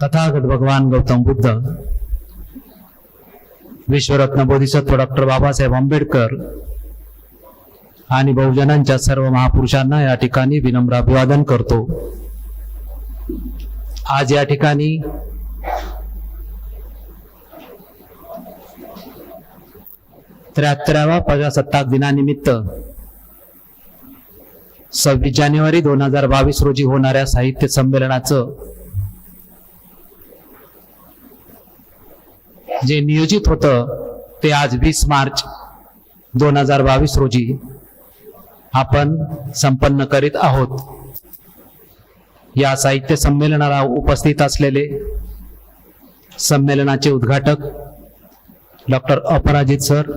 तथागत भगवान गौतम बुद्ध, विश्वरत्न बोधिसत्व डॉक्टर बाबासाहेब आंबेडकर आणि बहुजनांच्या सर्व महापुरुषांना या ठिकाणी विनम्र अभिवादन करतो। आज या ठिकाणी त्र्याहत्तराव्या प्रजासत्ताक दिनानिमित्त 26 जानेवारी 2022 रोजी होणाऱ्या साहित्य संमेलनाचं जे नियोजित होतं ते आज 20 मार्च 2022 रोजी आपण संपन्न करीत आहोत। या साहित्य संमेलनाला उपस्थित असलेले संमेलनाचे उद्घाटक डॉक्टर अपराजित सर,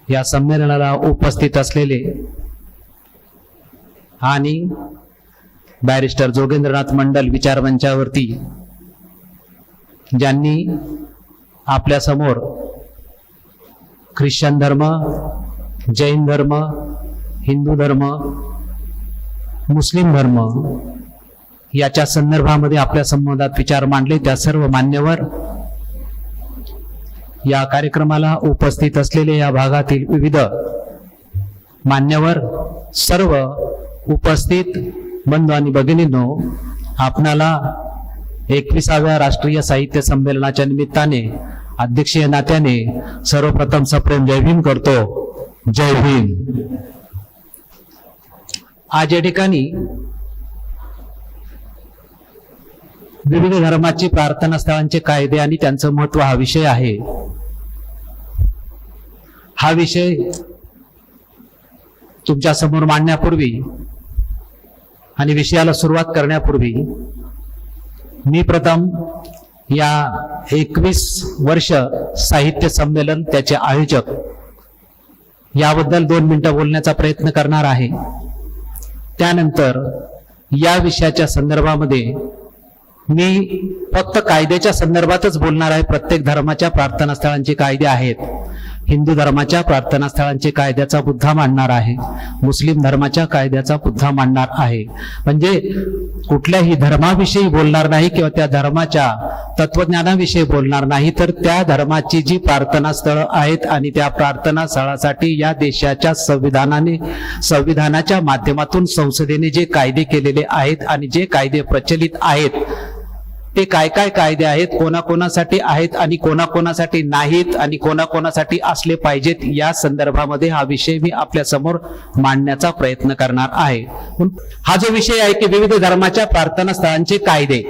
या संमेलनाला उपस्थित असलेले आणि बॅरिस्टर जोगेंद्रनाथ मंडल विचारमंचावरती ज्यांनी आपल्या समोर ख्रिश्चन धर्म, जैन धर्म, हिंदू धर्म, मुस्लिम धर्म याच्या संदर्भामध्ये आपल्या संवादात विचार मांडले, त्या सर्व मान्यवर, या कार्यक्रमाला उपस्थित असलेले या भागातील विविध मान्यवर, सर्व उपस्थित बंधू आणि भगिनींनो, आपणाला 21व्या राष्ट्रीय साहित्य संमेलनाच्या निमित्ताने अध्यक्षीय नात्याने सर्वप्रथम सप्रेम जय भीम करतो। जय भीम। आज या ठिकाणी विविध धर्माची प्रार्थना स्थळांचे कायदे आणि त्यांचं महत्व हा विषय आहे। हा विषय तुमच्या समोर मांडण्यापूर्वी आणि विषयाला सुरुवात करण्यापूर्वी मी प्रथम या 21 वर्ष साहित्य संमेलन, त्याचे आयोजक याबद्दल 2 मिनिटं बोलण्याचा प्रयत्न करणार आहे। त्यानंतर या विषयाच्या संदर्भामध्ये मी फक्त कायद्याच्या संदर्भातच बोलणार आहे। प्रत्येक धर्माच्या प्रार्थना स्थळांचे कायदे आहेत। हिंदू धर्माच्या प्रार्थना स्थळांचे कायद्याचा मुद्दा मांडणार आहे, मुस्लिम धर्माच्या कायद्याचा मुद्दा मांडणार आहे। म्हणजे कुठल्याही धर्माविषयी बोलणार नाही किंवा त्या धर्माच्या तत्वज्ञानाविषयी बोलणार नाही, तर त्या धर्माची जी प्रार्थना स्थळं आहेत आणि त्या प्रार्थना स्थळासाठी या देशाच्या संविधानाच्या माध्यमातून संसदेने जे कायदे केलेले आहेत आणि जे कायदे प्रचलित आहेत ते काय काय कायदे आहेत, कोणाकोणासाठी आहेत आणि कोणाकोणासाठी नाहीत आणि कोणाकोणासाठी असले पाहिजेत, या संदर्भामध्ये हा विषय मी आपल्या समोर मांडण्याचा प्रयत्न करणार आहे। हा जो विषय आहे की विविध धर्माच्या प्रार्थना स्थळांचे कायदे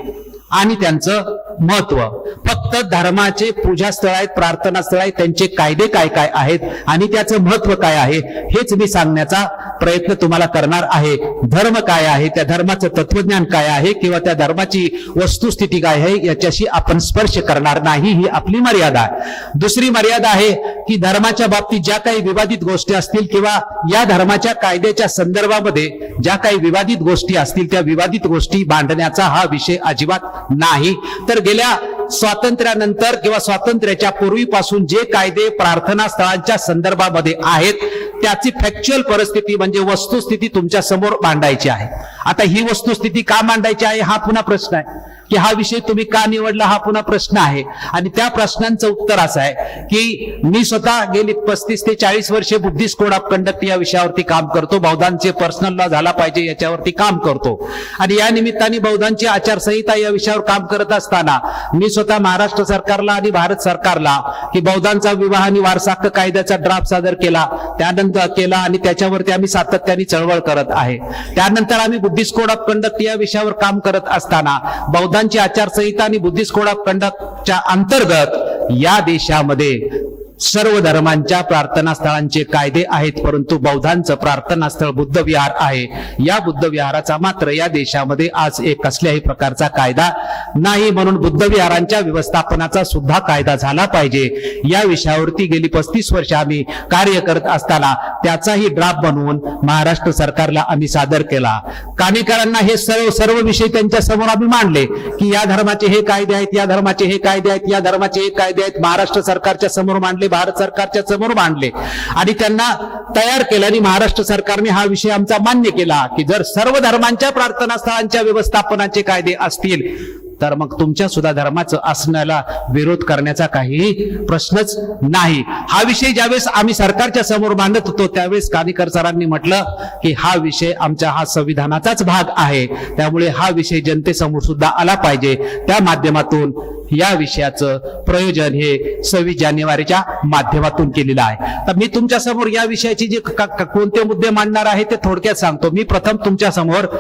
आणि त्यांचं महत्व, फक्त धर्माचे पूजा स्थळ आहेत, प्रार्थना स्थळ आहेत, त्यांचे कायदे काय काय आहेत आणि त्याचं महत्व काय आहे हेच मी सांगण्याचा प्रयत्न तुम्हाला करणार आहे। धर्म काय आहे, त्या धर्माचं तत्वज्ञान काय आहे किंवा त्या धर्माची वस्तुस्थिती काय आहे याच्याशी आपण स्पर्श करणार नाही, ही आपली मर्यादा आहे। दुसरी मर्यादा आहे की धर्माच्या बाबतीत ज्या काही विवादित गोष्टी असतील किंवा या धर्माच्या कायद्याच्या संदर्भामध्ये ज्या काही विवादित गोष्टी असतील त्या विवादित गोष्टी मांडण्याचा हा विषय अजिबात नाही। तर गेल्या स्वातंत्र्यानंतर किंवा स्वातंत्र्याच्या पूर्वीपासून जे कायदे प्रार्थना स्थळांच्या संदर्भामध्ये आहेत त्याची फॅक्च्युअल परिस्थिती म्हणजे वस्तुस्थिती तुमच्या समोर मांडायची आहे। आता ही वस्तुस्थिती का मांडायची आहे हा पुन्हा प्रश्न आहे, की हा विषय तुम्ही का निवडला हा पुन्हा प्रश्न आहे। आणि त्या प्रश्नांचं उत्तर असं आहे की मी स्वतः गेली 35 ते 40 वर्षे बुद्धिस्ट कोड ऑफ कंडक्ट या विषयावरती काम करतो, बौद्धांचे पर्सनल लॉ झाला पाहिजे याच्यावरती काम करतो आणि या निमित्ताने बौद्धांची आचारसंहिता या विषयावर काम करत असताना मी स्वतः महाराष्ट्र सरकारला आणि भारत सरकारला की बौद्धांचा विवाह आणि वारसा हक्क कायद्याचा ड्राफ्ट सादर केला, त्यानंतर केला आणि त्याच्यावरती आम्ही सातत्याने चळवळ करत आहे। त्यानंतर आम्ही बुद्धिस्ट कोड ऑफ कंडक्ट या विषयावर काम करत असताना बौद्धांची आचारसंहिता आणि बुद्धिस्ट कोड ऑफ कंडक्टच्या अंतर्गत या देशामध्ये सर्व धर्मांच्या प्रार्थना स्थळांचे कायदे आहेत, परंतु बौद्धांचं प्रार्थना स्थळ बुद्ध विहार आहे। या बुद्ध विहाराचा मात्र या देशामध्ये आज एक कसल्याही प्रकारचा कायदा नाही, म्हणून बुद्ध विहारांच्या व्यवस्थापनाचा सुद्धा कायदा झाला पाहिजे या विषयावरती गेली 35 वर्ष आम्ही कार्य करत असताना त्याचाही ड्राफ्ट बनवून महाराष्ट्र सरकारला आम्ही सादर केला। काणेकरांना हे सर्व विषय त्यांच्या समोर आम्ही मांडले की या धर्माचे हे कायदे आहेत, या धर्माचे हे कायदे आहेत, या धर्माचे हे कायदे आहेत, महाराष्ट्र सरकारच्या समोर मांडले, ते भारत सरकारच्या समोर मांडले आणि त्यांना तयार केलं आणि महाराष्ट्र सरकारने हा विषय आमचा मान्य केला की जर सर्व धर्मांच्या प्रार्थनास्थळांच्या व्यवस्थापनाचे कायदे असतील तर मग तुमच्या सुद्धा धर्माचं असण्याला विरोध करण्याचा काहीही प्रश्नच नाही. हा विषय ज्यावेळेस आम्ही सरकारच्या समोर मांडत होतो त्यावेळेस कानेकर सरांनी म्हटलं की हा विषय आमच्या हा संविधानाचाच भाग आहे, त्यामुळे हा विषय जनतेसमोर सुद्धा आला पाहिजे. त्या माध्यमातून या विषयाचं प्रयोजन हे 26 जानेवारीच्या माध्यमातून केलेलं आहे. तर मी तुमच्या समोर या विषयाची जे कोणते मुद्दे मांडणार आहे ते थोडक्यात सांगतो. मी प्रथम तुमच्या समोर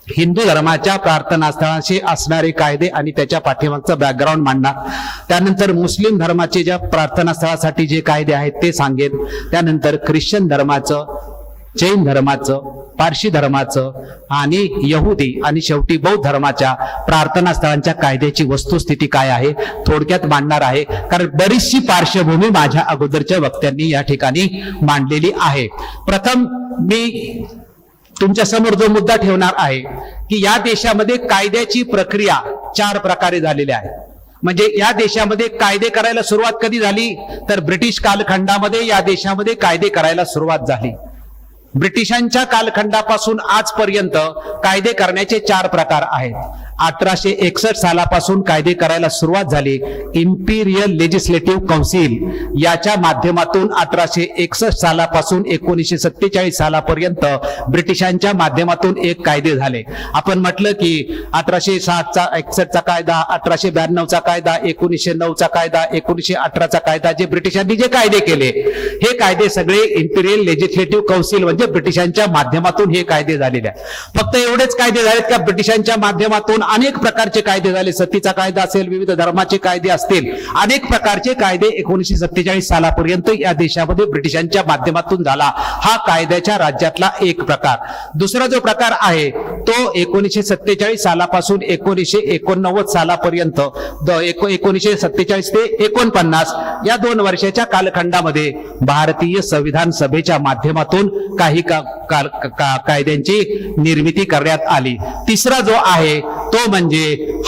हिंदू धर्माच्या प्रार्थनास्थळांशी असणारे कायदे आणि त्याच्या पाठीमागचा बॅकग्राऊंड मांडणार. त्यानंतर मुस्लिम धर्माचे ज्या प्रार्थनास्थळासाठी जे कायदे आहेत ते सांगेन. त्यानंतर ख्रिश्चन धर्माचं, जैन धर्माचं, पारशी धर्माचं आणि यहुदी आणि शेवटी बौद्ध धर्माच्या प्रार्थनास्थळांच्या कायद्याची वस्तुस्थिती काय आहे थोडक्यात मांडणार आहे, कारण बरीचशी पार्श्वभूमी माझ्या अगोदरच्या वक्त्यांनी या ठिकाणी मांडलेली आहे. प्रथम मी तुमच्या समोर जो मुद्दा ठेवणार आहे की या देशामध्ये कायद्याची प्रक्रिया 4 प्रकारे झालेली आहे. म्हणजे या देशामध्ये कायदे करायला सुरुवात कधी झाली तर ब्रिटिश कालखंडामध्ये या देशामध्ये कायदे करायला सुरुवात झाली. ब्रिटिशांच्या कालखंडापासून आजपर्यंत कायदे करण्याचे 4 प्रकार आहेत. 1861 सालापासून कायदे करायला सुरुवात झाली. इम्पिरियल लेजिस्लेटिव्ह काउन्सिल याच्या माध्यमातून 1861 सालापासून 1947 सालापर्यंत ब्रिटिशांच्या माध्यमातून एक कायदे झाले. आपण म्हटलं की 1861 चा कायदा, 1892 चा कायदा, 1909 चा कायदा, 1918 चा कायदा, जे ब्रिटिशांनी जे कायदे केले हे कायदे सगळे इम्पिरियल लेजिस्लेटिव्ह काउन्सिल म्हणजे ब्रिटिशांच्या माध्यमातून हे कायदे झालेले आहेत. फक्त एवढेच कायदे झालेत का ब्रिटिशांच्या माध्यमातून अनेक प्रकारचे कायदे झाले. सतीचा कायदा असेल, विविध धर्माचे कायदे असतील, अनेक प्रकारचे कायदे 1947 सालापर्यंत या देशामध्ये ब्रिटिशांच्या माध्यमातून झाला. हा कायद्याच्या राज्यातला एक प्रकार. दुसरा जो प्रकार आहे तो 1947 सालापासून 1989 सालापर्यंत 1947 ते 49 या 2 वर्षाच्या कालखंडामध्ये भारतीय संविधान सभेच्या माध्यमातून काही कायद्यांची निर्मिती करण्यात आली. तिसरा जो आहे तो म्हणजे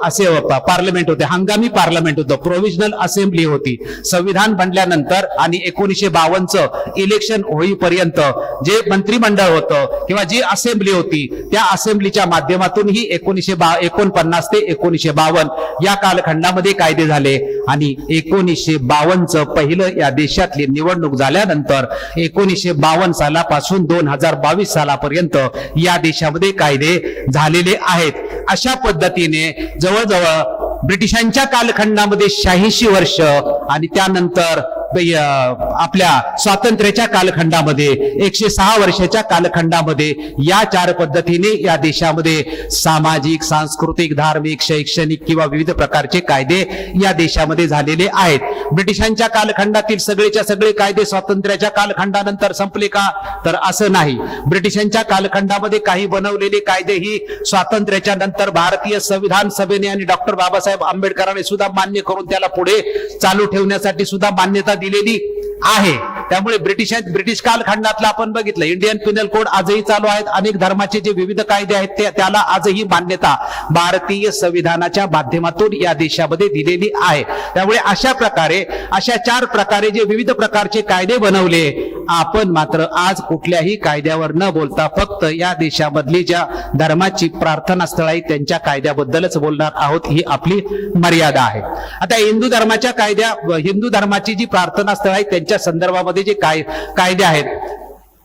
असे पार्लमेंट होते, हंगामी पार्लमेंट होतं, प्रोव्हिजनल असेंब्ली होती. संविधान बनल्यानंतर आणि 1952 इलेक्शन होईपर्यंत जे मंत्रिमंडळ होतं किंवा जी असेंब्ली होती त्या असेंब्लीच्या माध्यमातून ही 1949 ते 1952 या कालखंडामध्ये कायदे झाले. आणि 1952 पहिलं या देशातली निवडणूक झाल्यानंतर 1952 सालापासून 2022 सालापर्यंत या देशामध्ये कायदे झालेले आहेत. अशा पद्धतीने जवळजवळ ब्रिटिशांच्या कालखंडामध्ये 86 वर्ष आणि त्यानंतर आपल्या स्वातंत्र्याच्या कालखंडामध्ये 106 वर्षाच्या कालखंडामध्ये या 4 पद्धतीने या देशामध्ये सामाजिक, सांस्कृतिक, धार्मिक, शैक्षणिक किंवा विविध प्रकारचे कायदे या देशामध्ये झालेले आहेत. ब्रिटिशांच्या कालखंडातील सगळेच्या सगळे कायदे स्वातंत्र्याच्या कालखंडानंतर संपले का तर असं नाही. ब्रिटिशांच्या कालखंडामध्ये काही बनवलेले कायदे ही स्वातंत्र्याच्या नंतर भारतीय संविधान सभेने आणि डॉक्टर बाबासाहेब आंबेडकरांनी सुद्धा मान्य करून त्याला पुढे चालू ठेवण्यासाठी सुद्धा मान्यता दिलेली आहे. त्यामुळे ब्रिटिश कालखंडातला आपण बघितलं इंडियन पिनल कोड आजही चालू आहेत. अनेक धर्माचे जे विविध कायदे आहेत त्याला आजही मान्यता भारतीय संविधानाच्या माध्यमातून या देशामध्ये दिलेली आहे. त्यामुळे अशा प्रकारे अशा 4 प्रकारे जे विविध प्रकारचे कायदे बनवले, आपण मात्र आज कुठल्याही कायद्यावर न बोलता फक्त या देशामधली ज्या धर्माची प्रार्थनास्थळ आहेत त्यांच्या कायद्याबद्दलच बोलणार आहोत. ही आपली मर्यादा आहे. आता हिंदू धर्माची जी प्रार्थनास्थळ आहेत त्यांच्या संदर्भामध्ये जे कायदे आहेत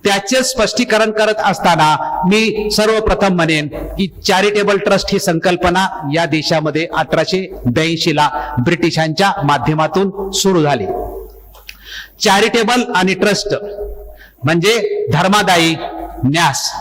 त्याचे स्पष्टीकरण करत असताना मी सर्वप्रथम म्हणेन की चॅरिटेबल ट्रस्ट ही संकल्पना या देशामध्ये 1882 ला ब्रिटिशांच्या माध्यमातून सुरू झाली. चॅरिटेबल आणि ट्रस्ट म्हणजे धर्मादायी न्यास.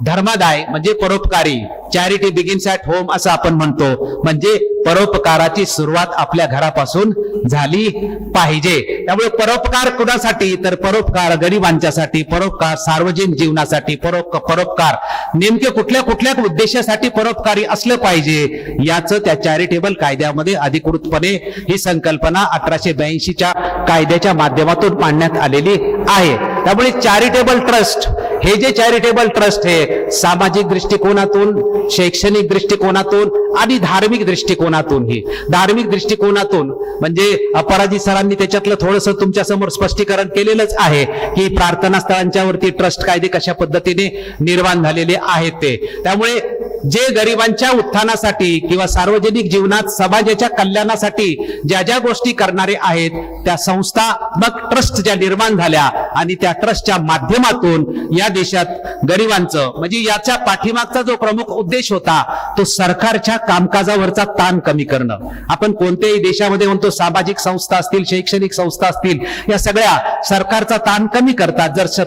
धर्मादाय म्हणजे परोपकारी. चॅरिटी बिगिन्स ॲट होम असं आपण म्हणतो, म्हणजे परोपकाराची सुरुवात आपल्या घरापासून झाली पाहिजे. त्यामुळे परोपकार कुणासाठी तर परोपकार गरिबांच्यासाठी, परोपकार सार्वजनिक जीवनासाठी, परोपकार नेमके कुठल्या कुठल्या उद्देशासाठी परोपकारी असलं पाहिजे याचं त्या चॅरिटेबल कायद्यामध्ये अधिकृतपणे ही संकल्पना 1882च्या कायद्याच्या माध्यमातून मांडण्यात आलेली आहे. त्यामुळे चॅरिटेबल ट्रस्ट हे जे चॅरिटेबल ट्रस्ट हे सामाजिक दृष्टिकोनातून, शैक्षणिक दृष्टिकोनातून आणि धार्मिक दृष्टिकोनातून, ही धार्मिक दृष्टिकोनातून म्हणजे अपराधी सरांनी त्याच्यातलं थोडंसं तुमच्या समोर स्पष्टीकरण केलेलंच आहे की प्रार्थना स्थळांच्या वरती ट्रस्ट कायदे कशा पद्धतीने निर्माण झालेले आहेत ते. त्यामुळे जे गरिबांच्या उत्थानासाठी किंवा सार्वजनिक जीवनात समाजाच्या कल्याणासाठी ज्या ज्या गोष्टी करणारे आहेत त्या संस्था मग ट्रस्ट ज्या निर्माण झाल्या आणि त्या ट्रस्टच्या माध्यमातून या देशात गरिबांचं म्हणजे याच्या पाठीमागचा जो प्रमुख उद्देश होता तो सरकारच्या कामकाजावरचा ताण कमी करणं. आपण कोणत्याही देशामध्ये म्हणतो सामाजिक संस्था असतील, शैक्षणिक संस्था असतील, या सगळ्या सरकारचा ताण कमी करतात. जर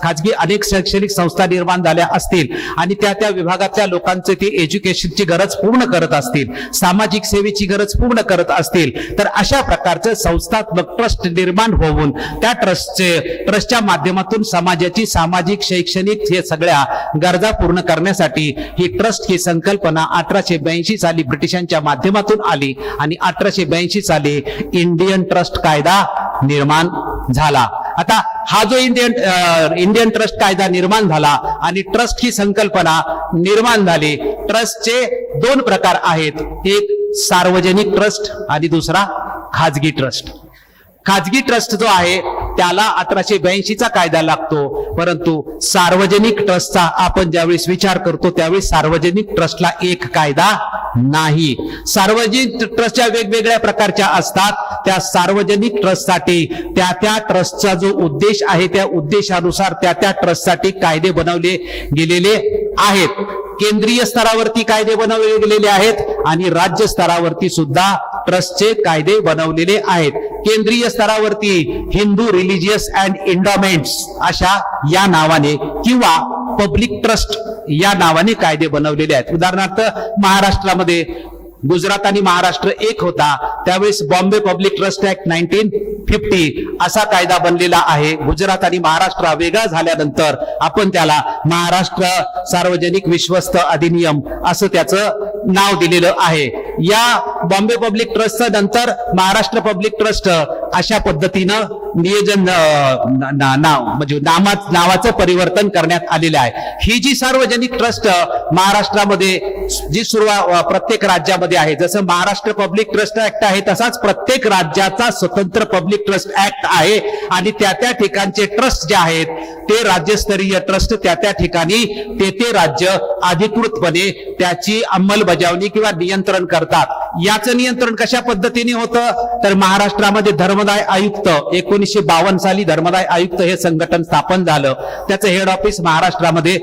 खाजगी अनेक शैक्षणिक संस्था निर्माण झाल्या असतील आणि त्या त्या विभागातल्या लोकांचे ते एज्युकेशनची गरज पूर्ण करत असतील, सामाजिक सेवेची गरज पूर्ण करत असतील, तर अशा प्रकारचे संस्थात्मक ट्रस्ट निर्माण होऊन त्या ट्रस्टच्या माध्यमातून समाजाची सामाजिक, शैक्षणिक हे सगळ्या गरजा पूर्ण करण्यासाठी ही ट्रस्ट ही संकल्पना 1882 साली ब्रिटिशांच्या माध्यमातून आली आणि 1882 साली इंडियन ट्रस्ट कायदा निर्माण झाला. आता हा जो इंडियन ट्रस्ट कायदा निर्माण झाला आणि ट्रस्ट ही संकल्पना निर्माण झाली. ट्रस्टचे दोन प्रकार आहेत, एक सार्वजनिक ट्रस्ट आणि दुसरा खाजगी ट्रस्ट. खाजगी ट्रस्ट जो आहे त्याला 1882 कायदा लागतो, परंतु सार्वजनिक ट्रस्टचा आपण ज्यावेळेस विचार करतो त्यावेळी सार्वजनिक ट्रस्टला एक कायदा नाही. सार्वजनिक ट्रस्टच्या वेगवेगळ्या प्रकारच्या असतात. त्या सार्वजनिक ट्रस्टसाठी त्या त्या ट्रस्टचा जो उद्देश आहे त्या उद्देशानुसार त्या त्या ट्रस्टसाठी कायदे बनवले गेलेले आहेत. केंद्रीय स्तरावरती कायदे बनवले गेलेले आहेत आणि राज्य स्तरावरती सुद्धा ट्रस्टचे कायदे बनवलेले आहेत. केंद्रीय स्तरावरती हिंदू रिलिजियस अँड एंडॉमेंट्स अशा या नावाने किंवा पब्लिक ट्रस्ट या नावाने कायदे बनवलेले आहेत. उदाहरणार्थ महाराष्ट्रामध्ये गुजरात आणि महाराष्ट्र एक होता त्यावेळेस बॉम्बे पब्लिक ट्रस्ट ऍक्ट 1950 असा कायदा बनलेला आहे. गुजरात आणि महाराष्ट्र वेगळा झाल्यानंतर आपण त्याला महाराष्ट्र सार्वजनिक विश्वस्त अधिनियम असं त्याचं नाव दिलेलं आहे. या बॉम्बे पब्लिक ट्रस्ट नंतर महाराष्ट्र पब्लिक ट्रस्ट अशा पद्धतीनं नियोजन नाव म्हणजे नावाचं परिवर्तन करण्यात आलेलं आहे. ही जी सार्वजनिक ट्रस्ट महाराष्ट्रामध्ये जी सुरुवात प्रत्येक राज्यामध्ये आहे, जसं महाराष्ट्र पब्लिक ट्रस्ट ऍक्ट आहे तसाच प्रत्येक राज्याचा स्वतंत्र पब्लिक ट्रस्ट ऍक्ट आहे आणि त्या त्या ठिकाणचे ट्रस्ट जे आहेत ते राज्यस्तरीय ट्रस्ट त्या त्या ठिकाणी ते राज्य अधिकृतपणे त्याची अंमलबजावणी किंवा नियंत्रण करतात. याचं नियंत्रण कशा पद्धतीने होतं तर महाराष्ट्रामध्ये धर्मदाय आयुक्त 1952 साली धर्मदाय आयुक्त हे संघटन स्थापन झालं. त्याचं हेड ऑफिस महाराष्ट्रामध्ये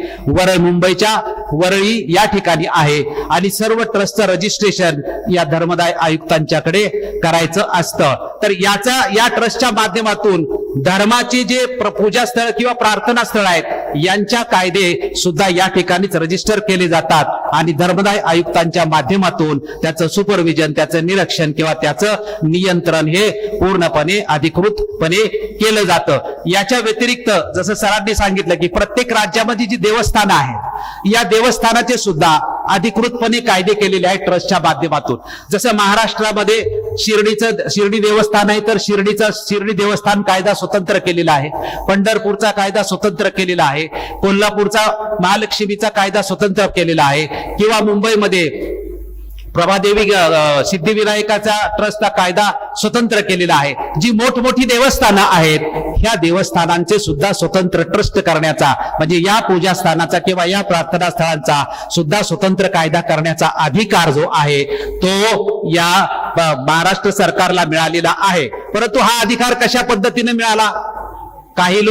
मुंबईच्या वरळी या ठिकाणी आहे आणि सर्व ट्रस्टचं रजिस्ट्रेशन या धर्मदाय आयुक्तांच्याकडे करायचं असतं. तर या ट्रस्टच्या माध्यमातून धर्माचे जे पूजा स्थळ किंवा प्रार्थना स्थळ आहेत यांच्या कायदे सुद्धा या ठिकाणीच रजिस्टर केले जातात आणि धर्मदाय आयुक्तांच्या माध्यमातून त्याचं सुपरविजन, त्याचं निरीक्षण किंवा त्याचं नियंत्रण हे पूर्णपणे अधिकृतपणे केलं जातं. याच्या व्यतिरिक्त जसं सरांनी सांगितलं की प्रत्येक राज्यामध्ये जी देवस्थानं आहेत या देवस्थानाचे सुद्धा अधिकृतपणे कायदे केलेले आहेत ट्रस्टच्या माध्यमातून. जसं महाराष्ट्रामध्ये शिर्डी देवस्थान आहे तर शिर्डी देवस्थान कायदा स्वतंत्र केलेला आहे. पंढरपूरचा कायदा स्वतंत्र केलेला आहे. कोल्हापूरचा महालक्ष्मीचा कायदा स्वतंत्र केलेला आहे किंवा मुंबईमध्ये प्रभादेवी सिद्धिविनायकाचा ट्रस्टचा कायदा स्वतंत्र केलेला आहे. जी मोठमोठी देवस्थानं आहेत ह्या देवस्थानांचे सुद्धा स्वतंत्र ट्रस्ट करण्याचा म्हणजे या पूजास्थानाचा किंवा या प्रार्थना स्थळांचा सुद्धा स्वतंत्र कायदा करण्याचा अधिकार जो आहे तो या महाराष्ट्र सरकारला मिळालेला आहे. परंतु हा अधिकार कशा पद्धतीने मिळाला? काही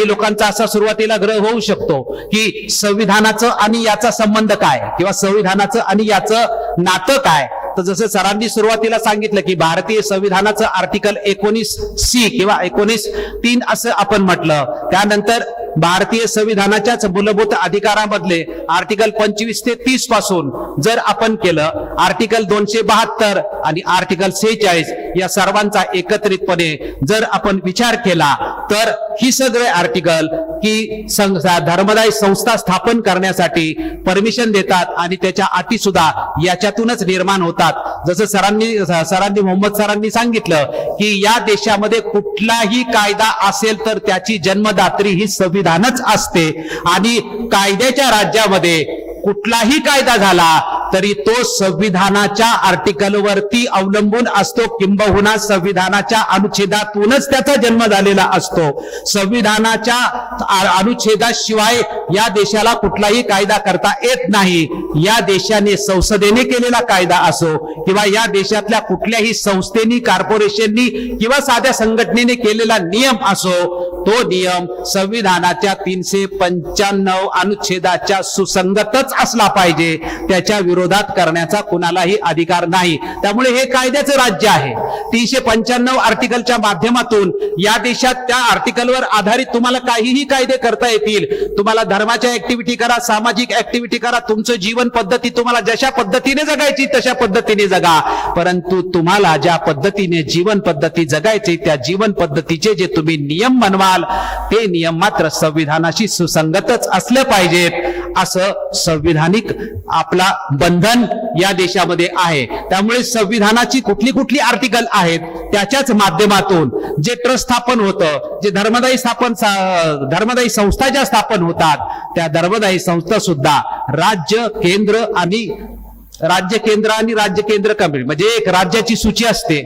लोकांचा असा सुरुवातीला ग्रह होऊ शकतो की संविधानाचं आणि याचा संबंध काय किंवा संविधानाचं आणि याचं नातं काय. तर जसं सरांनी सुरुवातीला सांगितलं की भारतीय संविधानाचं आर्टिकल 19C किंवा 19(3) असं आपण म्हटलं. त्यानंतर भारतीय संविधानाच्याच मूलभूत अधिकारामधले आर्टिकल 25 ते 30 पासून जर आपण केलं आर्टिकल 272 आणि आर्टिकल 46 या सर्वांचा एकत्रितपणे जर आपण विचार केला तर ही सगळे आर्टिकल की धर्मदाय संस्था स्थापन करण्यासाठी परमिशन देतात आणि त्याच्या अटी सुद्धा याच्यातूनच निर्माण होतात. जसं मोहम्मद सरांनी सांगितलं की या देशामध्ये कुठलाही कायदा असेल तर त्याची जन्मदात्री ही संविधानच असते आणि कायद्याच्या राज्यामध्ये कुठलाही कायदा झाला तरी तो संविधानाच्या आर्टिकलवरती अवलंबून असतो, किंबहुना संविधानाच्या अनुच्छेदातूनच त्याचा जन्म झालेला असतो. संविधानाच्या अनुच्छेदाशिवाय या देशाला कुठलाही कायदा करता येत नाही. या देशाने संसदेने केलेला कायदा असो किंवा या देशातल्या कुठल्याही संस्थेनी, कॉर्पोरेशननी किंवा साध्या संघटनेने केलेला नियम असो, तो नियम संविधानाच्या 395 अनुच्छेदाच्या सुसंगतच असला पाहिजे. त्याच्या विरोधात करण्याचा कुणालाही अधिकार नाही. त्यामुळे हे कायद्याचं राज्य आहे. 395 आर्टिकलच्या माध्यमातून या देशात त्या आर्टिकलवर आधारित तुम्हाला काहीही कायदे करता येतील. तुम्हाला धर्माच्या ऍक्टिव्हिटी करा, सामाजिक ऍक्टिव्हिटी करा, तुमचं जीवन पद्धती तुम्हाला जशा पद्धतीने जगायची तशा पद्धतीने जगा. परंतु तुम्हाला ज्या पद्धतीने जीवन पद्धती जगायची त्या जीवन पद्धतीचे जे तुम्ही नियम बनवाल ते नियम मात्र संविधानाशी सुसंगतच असले पाहिजेत, असं संविधानिक आपला बंधन या देशामध्ये आहे. त्यामुळे संविधानाची कुठली कुठली आर्टिकल आहेत त्याच्याच माध्यमातून जे ट्रस्ट स्थापन होतं, जे धर्मदायी संस्था ज्या स्थापन होतात त्या धर्मदायी संस्था सुद्धा राज्य केंद्र आणि राज्य केंद्र कमी, म्हणजे एक राज्याची सूची असते,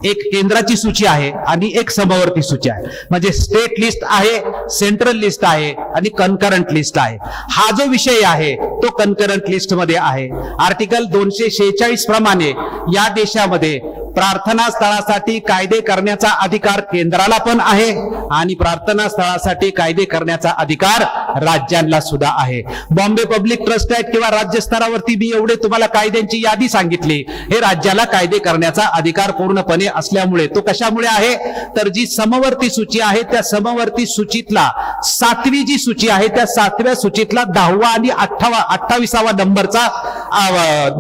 एक केंद्राची सूची आहे आणि एक समवर्ती सूची आहे. म्हणजे स्टेट लिस्ट आहे, सेंट्रल लिस्ट आहे आणि कन्करंट लिस्ट आहे. हा जो विषय आहे तो कन्करंट लिस्ट मध्ये आहे. आर्टिकल 246 प्रमाणे या देशामध्ये प्रार्थना स्थळासाठी कायदे करण्याचा अधिकार केंद्राला पण आहे आणि प्रार्थना स्थळासाठी कायदे करण्याचा अधिकार राज्यांना सुद्धा आहे. बॉम्बे पब्लिक ट्रस्ट ऍक्ट किंवा राज्य स्तरावरती मी एवढे तुम्हाला कायद्यांची यादी सांगितली. हे राज्याला कायदे करण्याचा अधिकार पूर्णपणे असल्यामुळे, तो कशामुळे आहे तर जी समवर्ती सूची आहे त्या समवर्ती सूचीतला 7वी जी सूची आहे त्या 7व्या सूचीतला 10वा आणि 28वा नंबरचा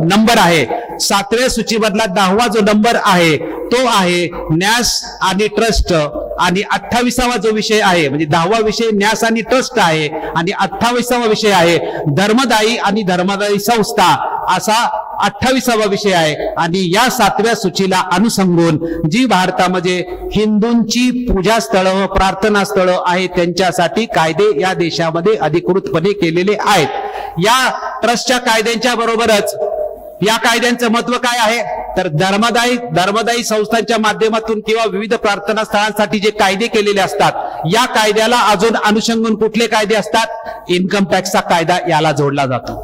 नंबर आहे. 7व्या सूचीमधला 10वा जो नंबर आहे तो आहे न्यास आणि ट्रस्ट आणि 28वा जो विषय आहे म्हणजे 10वा विषय न्यास आणि ट्रस्ट आहे आणि 28वा विषय आहे धर्मदायी आणि धर्मदायी संस्था असा 28वा विषय आहे. आणि या 7व्या सूचीला अनुसंगून जी भारतामध्ये हिंदूंची पूजा स्थळं व प्रार्थना स्थळं आहेत त्यांच्यासाठी कायदे या देशामध्ये अधिकृतपणे केलेले आहेत. या ट्रस्टच्या कायद्यांच्या बरोबरच या कायद्यांचं महत्व काय आहे तर धर्मदायी संस्थांच्या माध्यमातून किंवा विविध प्रार्थना स्थळांसाठी जे कायदे केलेले असतात या कायद्याला अजून अनुषंगून कुठले कायदे असतात, इन्कम टॅक्सचा कायदा याला जोडला जातो.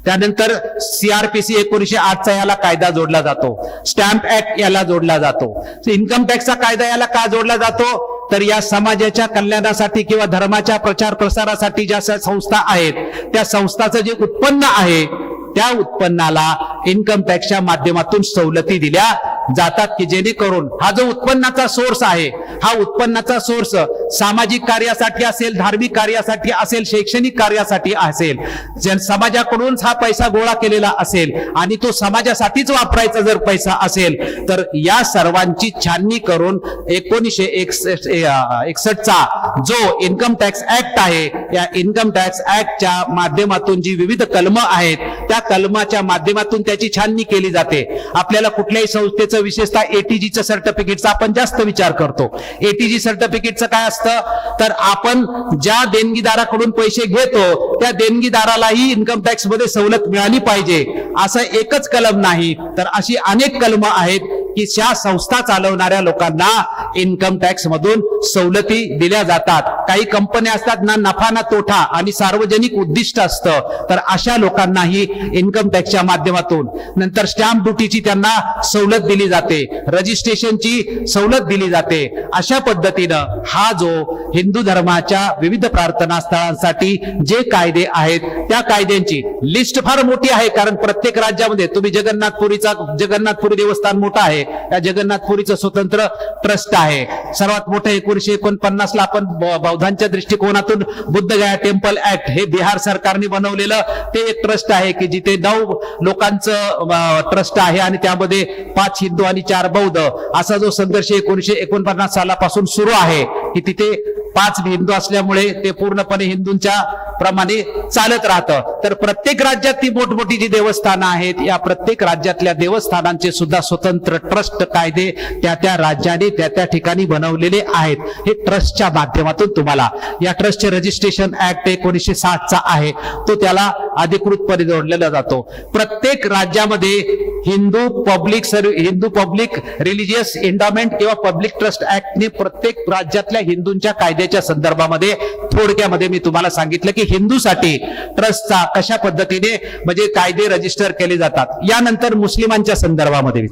त्यानंतर CRPC 1908चा याला कायदा जोडला जातो. स्टॅम्प ऍक्ट याला जोडला जातो. इन्कम टॅक्सचा कायदा याला का जोडला जातो तर या समाजाच्या कल्याणासाठी किंवा धर्माच्या प्रचार प्रसारासाठी ज्या संस्था आहेत त्या संस्थाचं जे उत्पन्न आहे त्या उत्पन्नाला इन्कम टॅक्सच्या माध्यमातून सवलती दिल्या जातात की जेणेकरून हा जो उत्पन्नाचा सोर्स आहे हा उत्पन्नाचा सोर्स सामाजिक कार्यासाठी असेल, धार्मिक कार्यासाठी असेल, शैक्षणिक कार्यासाठी असेल, समाजाकडून हा पैसा गोळा केलेला असेल आणि तो समाजासाठीच वापरायचा जर पैसा असेल तर या सर्वांची छाननी करून 1961चा जो इन्कम टॅक्स ऍक्ट आहे या इन्कम टॅक्स ऍक्टच्या माध्यमातून जी विविध कलमं आहेत त्या कलमाच्या माध्यमातून त्याची छाननी केली जाते. आपल्याला कुठल्याही संस्थेचं विशेषतः ATGचं सर्टिफिकेटचा आपण जास्त विचार करतो. ATG सर्टिफिकेटचं काय असतं तर आपण ज्या देणगीदाराकडून पैसे घेतो त्या देणगीदारालाही इन्कम टॅक्स मध्ये सवलत मिळाली पाहिजे असं एकच कलम नाही तर अशी अनेक कलमं आहेत की त्या संस्था चालवणाऱ्या लोकांना इन्कम टॅक्स मधून सवलती दिल्या जातात. काही कंपन्या असतात ना नफा ना तोटा आणि सार्वजनिक उद्दिष्ट असतं तर अशा लोकांनाही इन्कम टॅक्सच्या माध्यमातून, नंतर स्टॅम्प ड्युटीची त्यांना सवलत दिली जाते, रजिस्ट्रेशनची सवलत दिली जाते. अशा पद्धतीनं हा जो हिंदू धर्माच्या विविध प्रार्थना स्थळांसाठी जे कायदे आहेत त्या कायद्यांची लिस्ट फार मोठी आहे. कारण प्रत्येक राज्यामध्ये तुम्ही जगन्नाथपुरी देवस्थान मोठं आहे, त्या जगन्नाथपुरीचं स्वतंत्र ट्रस्ट आहे. सर्वात मोठं 1949ला आपण बौद्धांच्या दृष्टिकोनातून बुद्धगया टेम्पल ऍक्ट हे बिहार सरकारने बनवलेलं ते एक ट्रस्ट आहे की जिथे 9 लोकांचं ट्रस्ट आहे आणि त्यामध्ये 5 हिंदू आणि 4 बौद्ध असा जो संघर्ष 1949 सालापासून सुरू आहे की तिथे 5 हिंदू असल्यामुळे ते पूर्णपणे हिंदूंच्या प्रमाणे चालत राहतं. तर प्रत्येक राज्यात ती मोठमोठी जी देवस्थानं आहेत, या प्रत्येक राज्यातल्या देवस्थानांचे सुद्धा स्वतंत्र ट्रस्ट कायदे त्या राज्याने त्या ठिकाणी बनवलेले आहेत. हे ट्रस्टच्या माध्यमातून तुम्हाला या ट्रस्टचे रजिस्ट्रेशन ऍक्ट 1960चा आहे, तो त्याला अधिकृतपणे जोडलेला जातो. प्रत्येक राज्यामध्ये हिंदू पब्लिक रिलिजियस एंडॉमेंट किंवा पब्लिक ट्रस्ट ऍक्टने प्रत्येक राज्यातल्या हिंदूंच्या कायद्याच्या संदर्भामध्ये थोडक्यामध्ये मी तुम्हाला सांगितलं की हिंदूसाठी ट्रस्टचा कशा पद्धतीने म्हणजे कायदे रजिस्टर केले जातात. यानंतर मुस्लिमांच्या संदर्भामध्ये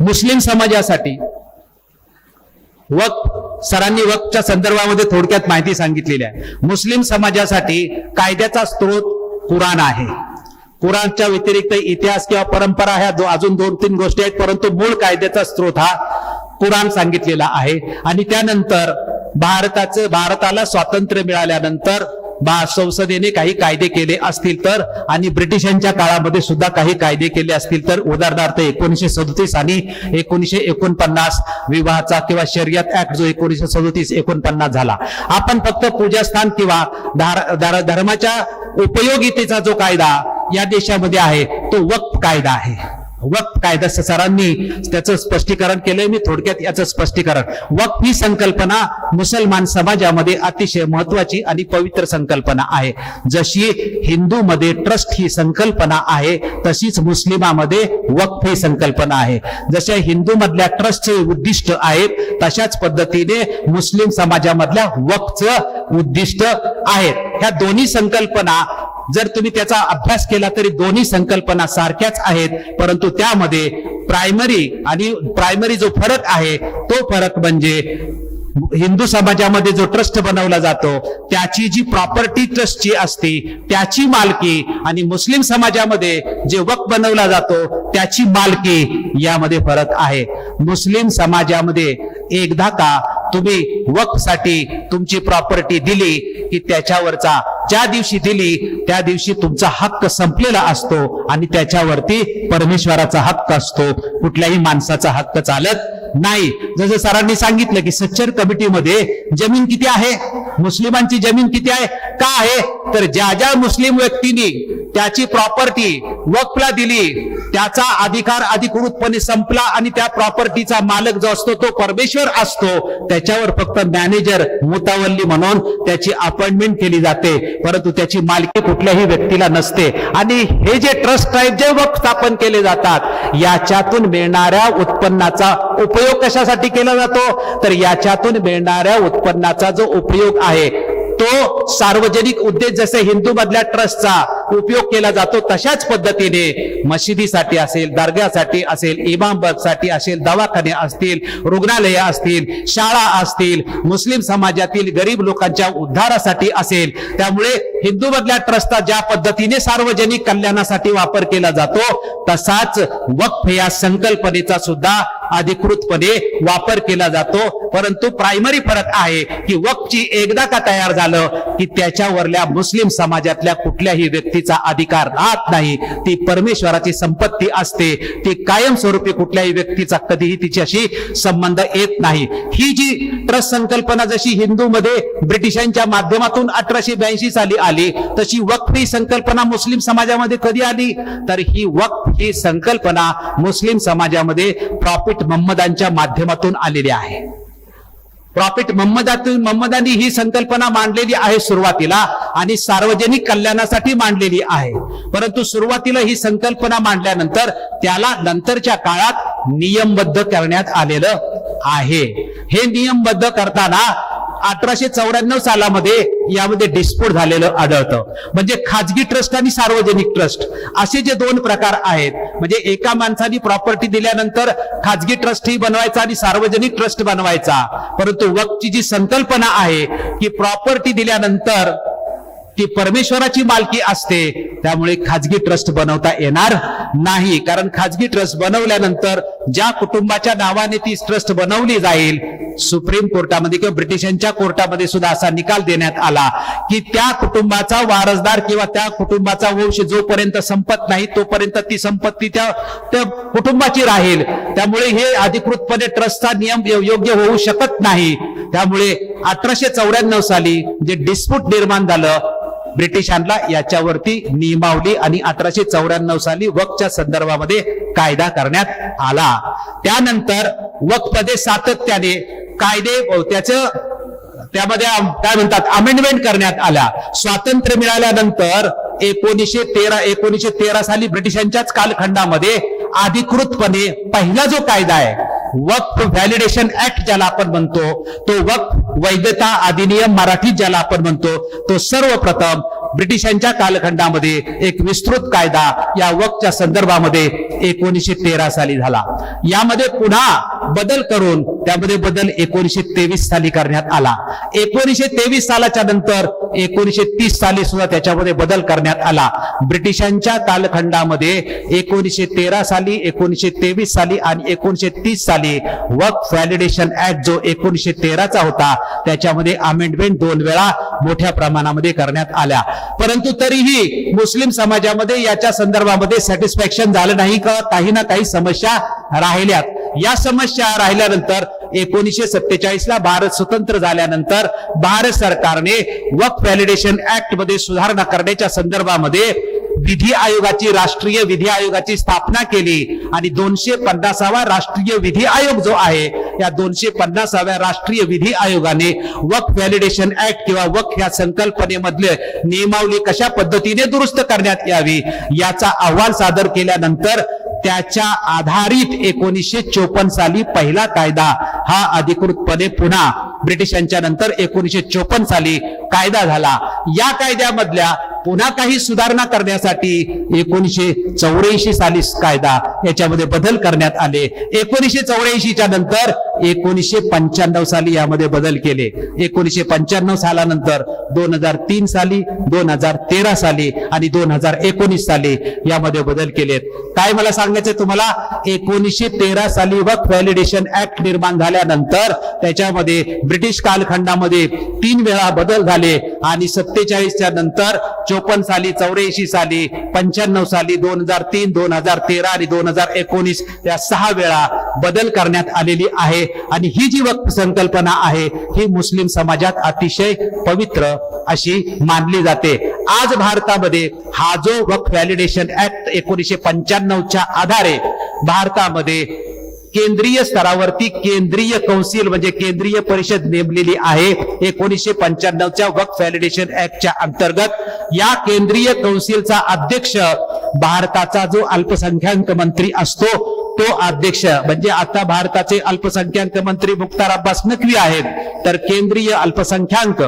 मुस्लिम समाजासाठी वक्फ, सरांनी वक्फच्या संदर्भामध्ये थोडक्यात माहिती सांगितलेली आहे. मुस्लिम समाजासाठी कायद्याचा स्रोत कुराण आहे. कुराणच्या व्यतिरिक्त इतिहास किंवा परंपरा ह्या अजून 2-3 गोष्टी आहेत, परंतु मूळ कायद्याचा स्रोत हा कुराण सांगितलेला आहे. आणि त्यानंतर भारताला स्वातंत्र्य मिळाल्यानंतर संसदेने काही कायदे केले असतील तर, आणि ब्रिटिशांच्या काळामध्ये सुद्धा काही कायदे केले असतील तर, उदाहरणार्थ 1937 आणि 1949 विवाहाचा किंवा शरियत ऍक्ट जो 1937-49 झाला. आपण फक्त पूजास्थान किंवा धर्माच्या उपयोगितेचा जो कायदा या देशामध्ये आहे तो वक्फ कायदा आहे. वक्फ कायदा सरांनी त्याचं स्पष्टीकरण केलंय, मी थोडक्यात याचं स्पष्टीकरण. वक्फ ही संकल्पना मुसलमान समाजामध्ये अतिशय महत्वाची आणि पवित्र संकल्पना आहे. जशी हिंदूमध्ये ट्रस्ट ही संकल्पना आहे, तशीच मुस्लिमामध्ये वक्फ ही संकल्पना आहे. जशा हिंदू मधल्या ट्रस्टचे उद्दिष्ट आहेत, तशाच पद्धतीने मुस्लिम समाजामधल्या वक्फचं उद्दिष्ट आहेत. ह्या दोन्ही संकल्पना जर तुम्ही त्याचा अभ्यास केला तरी दोन्ही संकल्पना सारख्याच आहेत, परंतु त्यामध्ये प्रायमरी जो फरक आहे तो फरक म्हणजे हिंदू समाजामध्ये जो ट्रस्ट बनवला जातो त्याची जी प्रॉपर्टी ट्रस्टची असते त्याची मालकी, आणि मुस्लिम समाजामध्ये जे वक्फ बनवला जातो त्याची मालकी, यामध्ये फरक आहे. मुस्लिम समाजामध्ये एकदा का तुम्ही वक्फसाठी तुमची प्रॉपर्टी दिली की त्याच्यावरचा ज्या दिवशी दिली त्या दिवशी तुमचा हक्क संपलेला असतो आणि त्याच्यावरती परमेश्वराचा हक्क असतो, कुठल्याही माणसाचा हक्क चालत नाही. जसं सरांनी सांगितलं की सच्चर कमिटीमध्ये जमीन किती आहे, मुस्लिमांची जमीन किती आहे, का आहे तर ज्या मुस्लिम व्यक्तीने त्याची प्रॉपर्टी वक्फला दिली त्याचा अधिकार अधिकृतपणे संपला आणि त्या प्रॉपर्टीचा मालक जो असतो तो परमेश्वर असतो. त्याच्यावर फक्त मॅनेजर मुतावल्ली म्हणून त्याची अपॉइंटमेंट केली जाते, परंतु त्याची मालकी कुठल्याही व्यक्तीला नसते. आणि हे जे ट्रस्ट टाईप जे वक्फ स्थापन केले जातात याच्यातून मिळणाऱ्या उत्पन्नाचा उपयोग कशासाठी केला जातो तर याच्यातून मिळणाऱ्या उत्पन्नाचा जो उपयोग आहे तो सार्वजनिक उद्देश जसे हिंदू मधल्या ट्रस्टचा उपयोग केला जातो तशाच पद्धतीने मशिदीसाठी असेल, दर्ग्यासाठी असेल, इमामबागसाठी असेल, दवाखाने असतील, रुग्णालये असतील, शाळा असतील, मुस्लिम समाजातील गरीब लोकांच्या उद्धारासाठी असेल. त्यामुळे हिंदू मधल्या ट्रस्टचा ज्या पद्धतीने सार्वजनिक कल्याणासाठी वापर केला जातो तसाच वक्फ या संकल्पनेचा सुद्धा अधिकृतपणे वापर केला जातो. परंतु प्रायमरी फरक आहे की वक्फची एकदा का तयार झालं की त्याच्यावरल्या मुस्लिम समाजातल्या कुठल्याही व्यक्तीचा अधिकार राहत नाही. ती परमेश्वराची संपत्ती असते, ती कायमस्वरूपी कुठल्याही व्यक्तीचा कधीही तिच्याशी संबंध येत नाही. ही जी ट्रस्ट संकल्पना जशी हिंदूमध्ये ब्रिटिशांच्या माध्यमातून 1882 साली आली, तशी वक्फ ही संकल्पना मुस्लिम समाजामध्ये कधी आली तर ही वक्फ ही संकल्पना मुस्लिम समाजामध्ये प्रॉफिट मोहम्मदांच्या माध्यमातून आलेली आहे. प्रॉफिट मोहम्मदांनी ही संकल्पना मांडलेली आहे सुरुवातीला आणि सार्वजनिक कल्याणासाठी मांडलेली आहे. परंतु सुरुवातीला ही संकल्पना मांडल्यानंतर त्याला नंतरच्या काळात नियमबद्ध करण्यात आलेलं आहे. हे नियमबद्ध करताना 1894 सालामध्ये यामध्ये डिस्प्यूट झालेलं आढळतं. म्हणजे खाजगी ट्रस्ट आणि सार्वजनिक ट्रस्ट असे जे दोन प्रकार आहेत, म्हणजे एका माणसाने प्रॉपर्टी दिल्यानंतर खाजगी ट्रस्ट ही बनवायचा आणि सार्वजनिक ट्रस्ट बनवायचा. परंतु वक्फची जी संकल्पना आहे की प्रॉपर्टी दिल्यानंतर ती परमेश्वराची मालकी असते, त्यामुळे खाजगी ट्रस्ट बनवता येणार नाही. कारण खाजगी ट्रस्ट बनवल्यानंतर ज्या कुटुंबाच्या नावाने ती ट्रस्ट बनवली जाईल सुप्रीम कोर्टामध्ये किंवा ब्रिटिशांच्या कोर्टामध्ये सुद्धा असा निकाल देण्यात आला की त्या कुटुंबाचा वारसदार किंवा त्या कुटुंबाचा वंश जोपर्यंत संपत नाही तोपर्यंत ती संपत्ती त्या कुटुंबाची राहील. त्यामुळे हे अधिकृतपणे ट्रस्टचा नियम योग्य होऊ शकत नाही. त्यामुळे 1894 साली जे डिस्प्यूट निर्माण झालं ब्रिटिशांना याच्यावरती नियमावली आणि 1894 साली वक्फच्या संदर्भामध्ये कायदा करण्यात आला. त्यानंतर वक्फमध्ये सातत्याने कायदे त्यामध्ये काय म्हणतात अमेंडमेंट करण्यात आल्या. स्वातंत्र्य मिळाल्यानंतर 1913 साली ब्रिटिशांच्याच कालखंडामध्ये अधिकृतपणे पहिला जो कायदा आहे वक्फ व्हॅलिडेशन ऍक्ट ज्याला आपण म्हणतो, तो वक्फ वैधता अधिनियम मराठीत ज्याला आपण म्हणतो, तो सर्वप्रथम ब्रिटिशांच्या कालखंडामध्ये एक विस्तृत कायदा या वक्फच्या संदर्भामध्ये 1913 साली झाला. यामध्ये पुन्हा बदल करून त्यामध्ये बदल 1923 साली करण्यात आला. 1923 सालाच्या नंतर 1930 साली सुद्धा त्याच्यामध्ये बदल करण्यात आला. ब्रिटिशांच्या कालखंडामध्ये 1913 साली, 1923 साली आणि 1930 साली वक्फ व्हॅलिडेशन ऍक्ट जो 1913चा होता त्याच्यामध्ये अमेंडमेंट 2 वेळा मोठ्या प्रमाणामध्ये करण्यात आल्या. परंतु तरीही मुस्लिम समाजामध्ये याच्या संदर्भामध्ये सॅटिस्फॅक्शन झालं नाही का काही ना काही समस्या राहिल्यात. या समस्या राहिल्यानंतर 1947 ला भारत स्वतंत्र झाल्यानंतर भारत सरकारने वक्फ व्हॅलिडेशन ऍक्ट मध्ये सुधारणा करण्याच्या संदर्भामध्ये विधी आयोगाची, राष्ट्रीय विधी आयोगाची स्थापना केली आणि 250वा राष्ट्रीय विधी आयोग जो आहे या 250व्या राष्ट्रीय विधी आयोगाने वक्फ व्हॅलिडेशन ऍक्ट किंवा वक्फ या संकल्पनेमधले नियमावली कशा पद्धतीने दुरुस्त करण्यात यावी याचा अहवाल सादर केल्यानंतर त्याच्या आधारित 1954 साली पहिला कायदा हा अधिकृतपणे पुन्हा ब्रिटिशांच्या नंतर 1954 साली कायदा झाला. या कायद्यामधल्या पुन्हा काही सुधारणा करण्यासाठी 1984 साली कायदा याच्यामध्ये बदल करण्यात आले. 1984च्या नंतर 1995 साली यामध्ये बदल केले. 1995 सालानंतर 2003 साली, 2013 साली आणि 2019 साली यामध्ये बदल केलेत. काय मला सांगायचं तुम्हाला, 1913 साली वक्फ व्हॅलिडेशन ऍक्ट निर्माण झाल्यानंतर त्याच्यामध्ये ब्रिटिश कालखंडामध्ये 3 वेळा बदल झाले आणि 47च्या नंतर 54 साली, 84 साली, 95 साली, 2003, 2013 आणि 2019 या 6 वेळा बदल करण्यात आलेली आहे. आणि ही जी वक्फ संकल्पना आहे ही मुस्लिम समाजात अतिशय पवित्र अशी मानली जाते. आज भारतामध्ये हा जो वक्फ व्हॅलिडेशन ऍक्ट 1995च्या आधारे भारतामध्ये केंद्रीय स्तरावरती केंद्रीय कौन्सिल म्हणजे केंद्रीय परिषद नेमलेली आहे. 1995च्या वक्फ व्हॅलिडेशन ऍक्टच्या अंतर्गत या केंद्रीय कौन्सिलचा अध्यक्ष भारताचा जो अल्पसंख्याक मंत्री असतो तो अध्यक्ष म्हणजे आता भारताचे अल्पसंख्याक मंत्री मुख्तार अब्बास नक्वी आहेत. तर केंद्रीय अल्पसंख्याक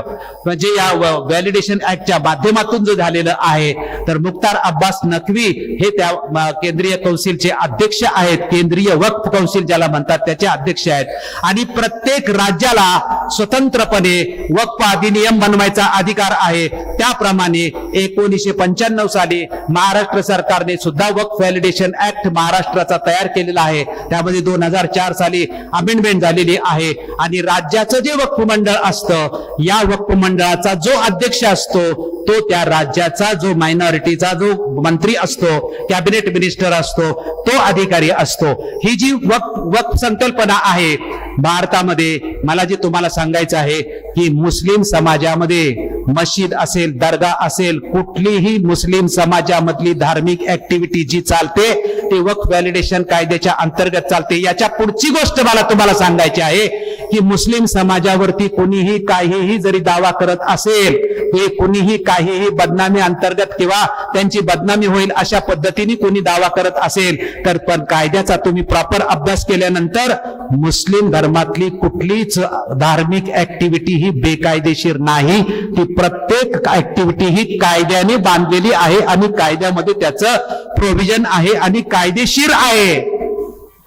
म्हणजे या व्हॅलिडेशन ऍक्टच्या माध्यमातून जो झालेलं आहे तर मुख्तार अब्बास नक्वी हे त्या केंद्रीय कौन्सिलचे अध्यक्ष आहेत. केंद्रीय वक्फ कौन्सिल ज्याला म्हणतात त्याचे अध्यक्ष आहेत. आणि प्रत्येक राज्याला स्वतंत्रपणे वक्फ अधिनियम बनवायचा अधिकार आहे. त्याप्रमाणे 1995 साली महाराष्ट्र सरकारने सुद्धा वक्फ व्हॅलिडेशन ऍक्ट महाराष्ट्राचा तयार केलेला आहे. त्यामध्ये 2004 साली अमेंडमेंट झालेली आहे. आणि राज्याचं जे वक्फ मंडळ असतं या वक्फ मंडळाचा जो अध्यक्ष असतो तो त्या राज्याचा जो मायनॉरिटीचा जो मंत्री असतो, कॅबिनेट मिनिस्टर असतो, तो अधिकारी असतो. ही जी वक्फ संकल्पना आहे भारतामध्ये, मला जे तुम्हाला सांगायचं आहे की मुस्लिम समाजामध्ये मस्जिद असेल, दर्गा असेल, कुठलीही मुस्लिम समाजामधली धार्मिक ऍक्टिव्हिटी जी चालते ते वक्फ व्हॅलिडेशन कायद्याच्या अंतर्गत चालते. याच्या पुढची गोष्ट मला तुम्हाला सांगायची आहे की मुस्लिम समाजावरती कोणीही काहीही जरी दावा करत असेल, हे कोणीही काहीही बदनामी अंतर्गत किंवा त्यांची बदनामी होईल अशा पद्धतीने कोणी दावा करत असेल तर पण कायद्याचा तुम्ही प्रॉपर अभ्यास केल्यानंतर मुस्लिम धर्मातली कुठलीच धार्मिक ऍक्टिव्हिटी ही बेकायदेशीर नाही. ती प्रत्येक ऍक्टिव्हिटी ही कायद्याने बांधलेली आहे आणि कायद्यामध्ये त्याचं प्रोव्हिजन आहे आणि कायदेशीर आहे.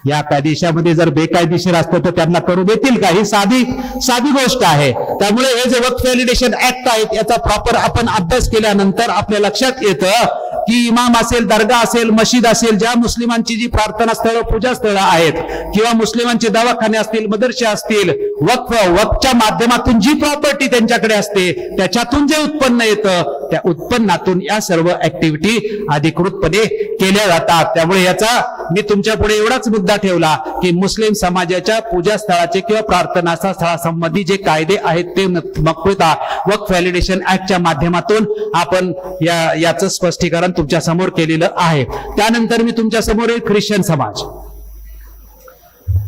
या देशामध्ये जर बेकायदेशीर असतं तर त्यांना करू देतील का? ही साधी गोष्ट आहे. त्यामुळे हे जे वक्फ व्हॅलिडेशन ऍक्ट आहेत याचा प्रॉपर आपण अभ्यास केल्यानंतर आपल्या लक्षात येतं की इमाम असेल, दर्गा असेल, मशीद असेल, ज्या मुस्लिमांची जी प्रार्थना स्थळं, पूजा स्थळं आहेत, किंवा मुस्लिमांचे दवाखाने असतील, मदरसे असतील, वक्फच्या माध्यमातून जी प्रॉपर्टी त्यांच्याकडे असते त्याच्यातून जे उत्पन्न येतं त्या उत्पन्नातून या सर्व ऍक्टिव्हिटी अधिकृतपणे केल्या जातात. त्यामुळे याचा मी तुमच्या पुढे एवढाच मुद्दा ठेवला की मुस्लिम समाजाच्या पूजा स्थळाचे किंवा प्रार्थना स्थळासंबंधी जे कायदे आहेत ते मुख्यतः वक्फ व्हॅलिडेशन ऍक्टच्या माध्यमातून आपण याचं स्पष्टीकरण तुमच्या समोर केलेलं आहे. त्यानंतर मी तुमच्या समोर एक ख्रिश्चन समाज,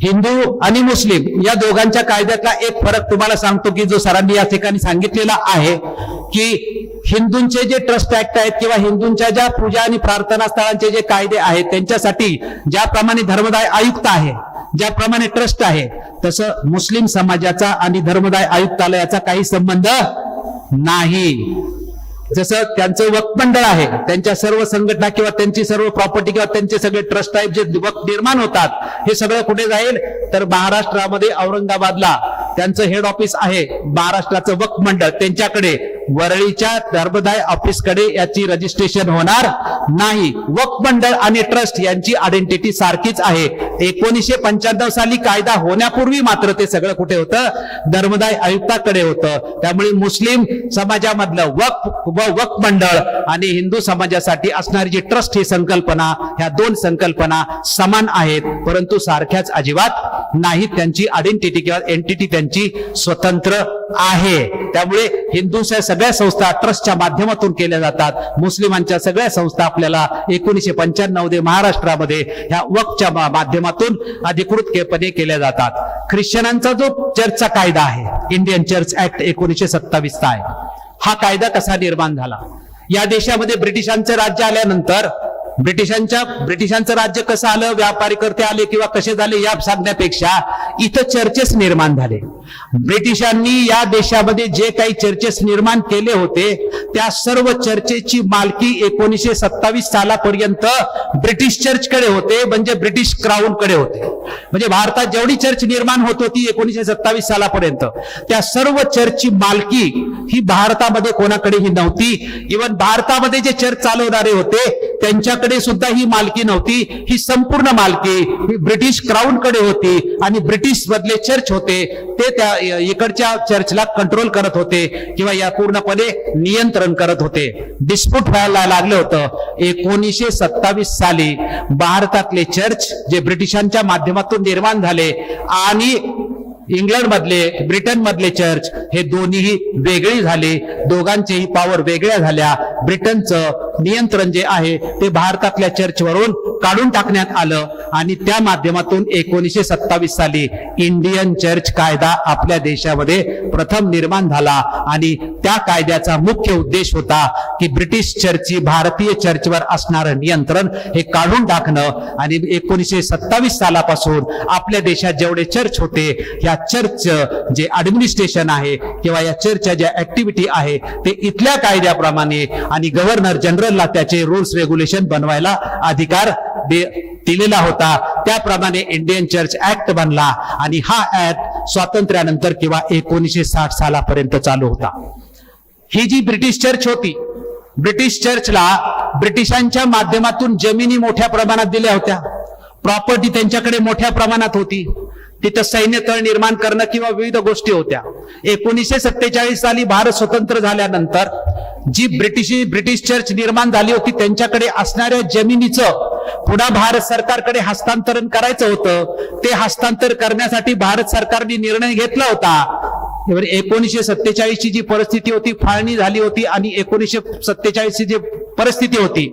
हिंदू आणि मुस्लिम या दोघांच्या कायद्यातला एक फरक तुम्हाला सांगतो की जो सरांनी या ठिकाणी सांगितलेला आहे की हिंदूंचे जे ट्रस्ट ऍक्ट आहेत किंवा हिंदूंच्या ज्या पूजा आणि प्रार्थना स्थळांचे जे कायदे आहेत त्यांच्यासाठी ज्याप्रमाणे धर्मदाय आयुक्त आहे, ज्याप्रमाणे ट्रस्ट आहे, तसं मुस्लिम समाजाचा आणि धर्मदाय आयुक्तालयाचा काही संबंध नाही. जसं त्यांचं वक्फ मंडळ आहे, त्यांच्या सर्व संघटना किंवा त्यांची सर्व प्रॉपर्टी किंवा त्यांचे सगळे ट्रस्ट टाईप जे वक्फ निर्माण होतात हे सगळं कुठे जाईल तर महाराष्ट्रामध्ये औरंगाबादला त्यांचं हेड ऑफिस आहे. महाराष्ट्राचं वक्फ मंडळ त्यांच्याकडे, वरळीच्या धर्मदाय ऑफिसकडे याची रजिस्ट्रेशन होणार नाही. वक्फ मंडळ आणि ट्रस्ट यांची आयडेंटिटी सारखीच आहे. 1995 साली कायदा होण्यापूर्वी मात्र ते सगळं कुठे होतं, धर्मदाय आयुक्ताकडे होतं. त्यामुळे मुस्लिम समाजामधलं वक्फ मंडळ आणि हिंदू समाजासाठी असणारी जी ट्रस्ट ही संकल्पना, ह्या दोन संकल्पना समान आहेत परंतु सारख्याच अजिबात नाहीत. त्यांची आयडेंटिटी किंवा एंटिटी त्यांची स्वतंत्र आहे. त्यामुळे हिंदूच्या सगळ्या संस्था ट्रस्टच्या माध्यमातून केल्या जातात. मुस्लिमांच्या सगळ्या संस्था आपल्याला 1995 मध्ये महाराष्ट्रामध्ये ह्या वक्फच्या माध्यमातून अधिकृतपणे केल्या जातात. ख्रिश्चनांचा जो चर्चचा कायदा आहे, इंडियन चर्च ऍक्ट 1927 चा आहे. हा कायदा कसा निर्माण झाला? या देशामध्ये ब्रिटिशांचं राज्य आल्यानंतर ब्रिटिशांचं राज्य कसं आलं, व्यापारीकर्ते आले किंवा कसे झाले या सांगण्यापेक्षा इथं चर्चेस निर्माण झाले. ब्रिटिशांनी या देशामध्ये जे काही चर्चेस निर्माण केले होते त्या सर्व चर्चेची मालकी 1927 सालापर्यंत ब्रिटिश चर्चकडे होते, म्हणजे ब्रिटिश क्राऊन कडे होते. म्हणजे भारतात जेवढी चर्च निर्माण होत होती 1927 सालापर्यंत त्या सर्व चर्चची मालकी ही भारतामध्ये कोणाकडेही नव्हती. इव्हन भारतामध्ये जे चर्च चालवणारे होते त्यांच्याकडे सुद्धा ही मालकी नव्हती. ही संपूर्ण मालकी ही ब्रिटिश क्राऊन कडे होती आणि ब्रिटिश मधले चर्च होते ते त्या इकडच्या चर्चला कंट्रोल करत होते किंवा या पूर्णपणे नियंत्रण करत होते. डिस्प्यूट व्हायला लागलं होतं. 1927 साली भारतातले चर्च जे ब्रिटिशांच्या माध्यमातून निर्माण झाले आणि इंग्लंड मधले, ब्रिटन मधले चर्च हे दोन्हीही वेगळी झाले. दोघांचेही पॉवर वेगळ्या झाल्या. ब्रिटनचं नियंत्रण जे आहे ते भारतातल्या चर्चवरून काढून टाकण्यात आलं आणि त्या माध्यमातून 1927 साली इंडियन चर्च कायदा आपल्या देशामध्ये प्रथम निर्माण झाला. आणि त्या कायद्याचा मुख्य उद्देश होता की ब्रिटिश चर्चची भारतीय चर्चवर असणारं नियंत्रण हे काढून टाकणं आणि 1927 सालापासून आपल्या देशात जेवढे चर्च होते या चर्च जे ऍडमिनिस्ट्रेशन आहे किंवा या चर्चच्या ज्या ऍक्टिव्हिटी आहे ते इथल्या कायद्याप्रमाणे आणि गव्हर्नर जनरलला त्याचे रूल्स रेग्युलेशन बनवायला अधिकार दिलेला होता. त्याप्रमाणे इंडियन चर्च ऍक्ट बनला आणि हा ऍक्ट स्वातंत्र्यानंतर किंवा 1960 सालापर्यंत चालू होता. ही जी ब्रिटिश चर्च होती, ब्रिटिश चर्चला ब्रिटिशांच्या माध्यमातून जमिनी मोठ्या प्रमाणात दिल्या होत्या. प्रॉपर्टी त्यांच्याकडे मोठ्या प्रमाणात होती. तिथं सैन्य तळ निर्माण करणं किंवा विविध गोष्टी होत्या. 1947 साली भारत स्वतंत्र झाल्यानंतर जी ब्रिटिश चर्च निर्माण झाली होती त्यांच्याकडे असणाऱ्या जमिनीचं पुन्हा भारत सरकारकडे हस्तांतरण करायचं होतं. ते हस्तांतर करण्यासाठी भारत सरकारने निर्णय घेतला होता. 1947 ची जी परिस्थिती होती, फाळणी झाली होती आणि 1947 ची जी परिस्थिती होती,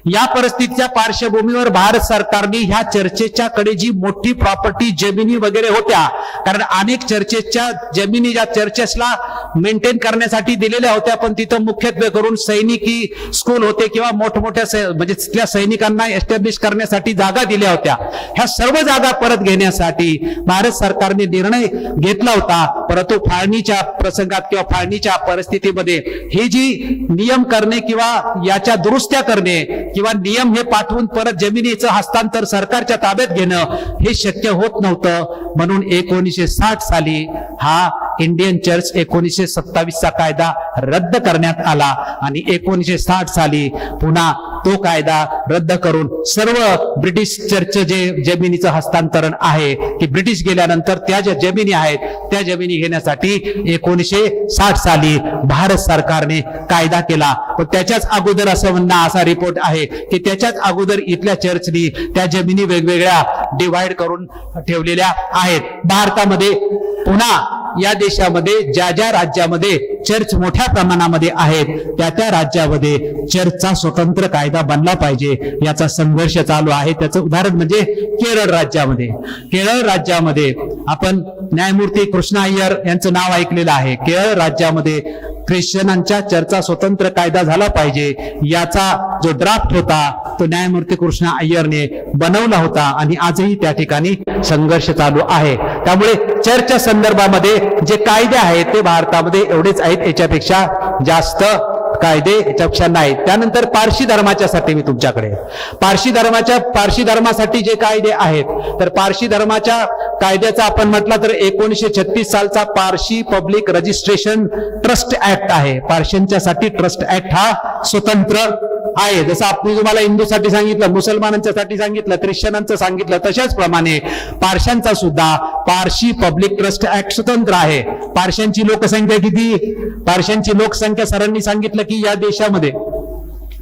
या परिस्थितीच्या पार्श्वभूमीवर भारत सरकारने ह्या चर्चेच्या कडे जी मोठी प्रॉपर्टी जमिनी वगैरे होत्या, कारण अनेक चर्चेसच्या जमिनी ज्या चर्चेसला मेंटेन करण्यासाठी दिलेल्या होत्या पण तिथं मुख्यत्वे करून सैनिकी स्कूल होते किंवा मोठमोठ्या म्हणजे तिथल्या सैनिकांना एस्टॅब्लिश करण्यासाठी जागा दिल्या होत्या. ह्या सर्व जागा परत घेण्यासाठी भारत सरकारने निर्णय घेतला होता. परंतु फाळणीच्या प्रसंगात किंवा फाळणीच्या परिस्थितीमध्ये हे जी नियम करणे किंवा याच्या दुरुस्त्या करणे किंवा नियम हे पाठवून परत जमिनीचं हस्तांतर सरकारच्या ताब्यात घेणं हे शक्य होत नव्हतं. म्हणून 1960 साली हा इंडियन चर्च 1927 चा कायदा रद्द करण्यात आला आणि 1960 साली पुन्हा तो कायदा रद्द करून सर्व ब्रिटिश चर्च जे जमिनीचं हस्तांतरण आहे की ब्रिटिश गेल्यानंतर त्या ज्या जमिनी आहेत त्या जमिनी घेण्यासाठी 1960 साली भारत सरकारने कायदा केला. पण त्याच्याच अगोदर असं म्हणणं असा रिपोर्ट आहे की त्याच्याच अगोदर इथल्या चर्चनी त्या जमिनी वेगवेगळ्या डिवाइड करून ठेवलेल्या आहेत. भारतामध्ये पुन्हा या देशामध्ये ज्या ज्या राज्यामध्ये चर्च मोठ्या प्रमाणामध्ये आहेत त्या त्या राज्यामध्ये चर्चचा स्वतंत्र कायदा बनला पाहिजे याचा संघर्ष चालू आहे. त्याचं उदाहरण म्हणजे केरळ राज्यामध्ये. केरळ राज्यामध्ये आपण न्यायमूर्ती कृष्णा अय्यर यांचं नाव ऐकलेलं आहे. केरळ राज्यामध्ये ख्रिश्चनांच्या चर्चचा स्वतंत्र कायदा झाला पाहिजे याचा जो ड्राफ्ट होता तो न्यायमूर्ती कृष्णा अय्यरने बनवला होता आणि आजही त्या ठिकाणी संघर्ष चालू आहे. त्यामुळे चर्चच्या संदर्भामध्ये जे कायदे आहेत ते भारतामध्ये एवढेच आहेत, याच्यापेक्षा जास्त कायदे याच्यापेक्षा नाहीत. त्यानंतर पारशी धर्माच्यासाठी मी तुमच्याकडे पारशी धर्मासाठी जे कायदे आहेत तर पारशी धर्माच्या कायद्याचा आपण म्हटलं तर 1936 सालचा Parsi public registration trust act आहे. पारशांच्यासाठी ट्रस्ट ऍक्ट हा स्वतंत्र आहे. जसं आपण तुम्हाला हिंदूसाठी सांगितलं, मुसलमानांच्यासाठी सांगितलं, ख्रिश्चनांचं सांगितलं, तशाच प्रमाणे पारशांचा सुद्धा पारशी पब्लिक ट्रस्ट ऍक्ट स्वतंत्र आहे. पारशांची लोकसंख्या किती? पारशांची लोकसंख्या सरांनी सांगितलं की या देशामध्ये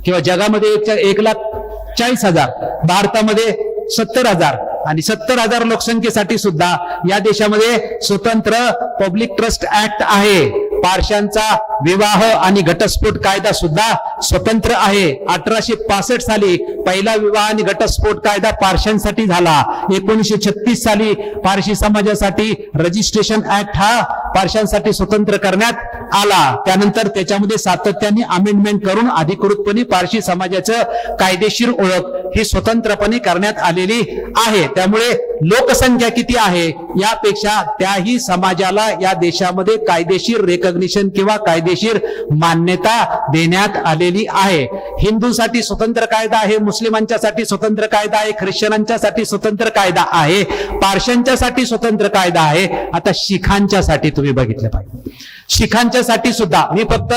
किंवा जगामध्ये 1,40,000, भारतामध्ये 70,000 आणि 70,000 लोकसंख्येसाठी सुद्धा या देशामध्ये स्वतंत्र पब्लिक ट्रस्ट ऍक्ट आहे. पारशांचा विवाह आणि घटस्फोट कायदा सुद्धा स्वतंत्र आहे. 1865 साली पहिला विवाह आणि घटस्फोट कायदा पारशांसाठी झाला. 1936 साली पारशी समाजासाठी रजिस्ट्रेशन ऍक्ट हा पारशांसाठी स्वतंत्र करण्यात आला. त्यानंतर त्याच्यामध्ये सातत्याने अमेंडमेंट करून अधिकृतपणे पारशी समाजाचं कायदेशीर ओळख ही स्वतंत्रपणे करण्यात आलेली आहे. त्यामुळे लोकसंख्या किती आहे यापेक्षा त्याही समाजाला या देशामध्ये कायदेशीर रेकग्निशन किंवा कायदेशीर मान्यता देण्यात आलेली आहे. हिंदूसाठी स्वतंत्र कायदा आहे, मुस्लिमांच्यासाठी स्वतंत्र कायदा आहे, ख्रिश्चनांच्यासाठी स्वतंत्र कायदा आहे, पारशांच्यासाठी स्वतंत्र कायदा आहे. आता शिखांच्यासाठी तुम्ही बघितलं पाहिजे. शिखांच्यासाठी सुद्धा मी फक्त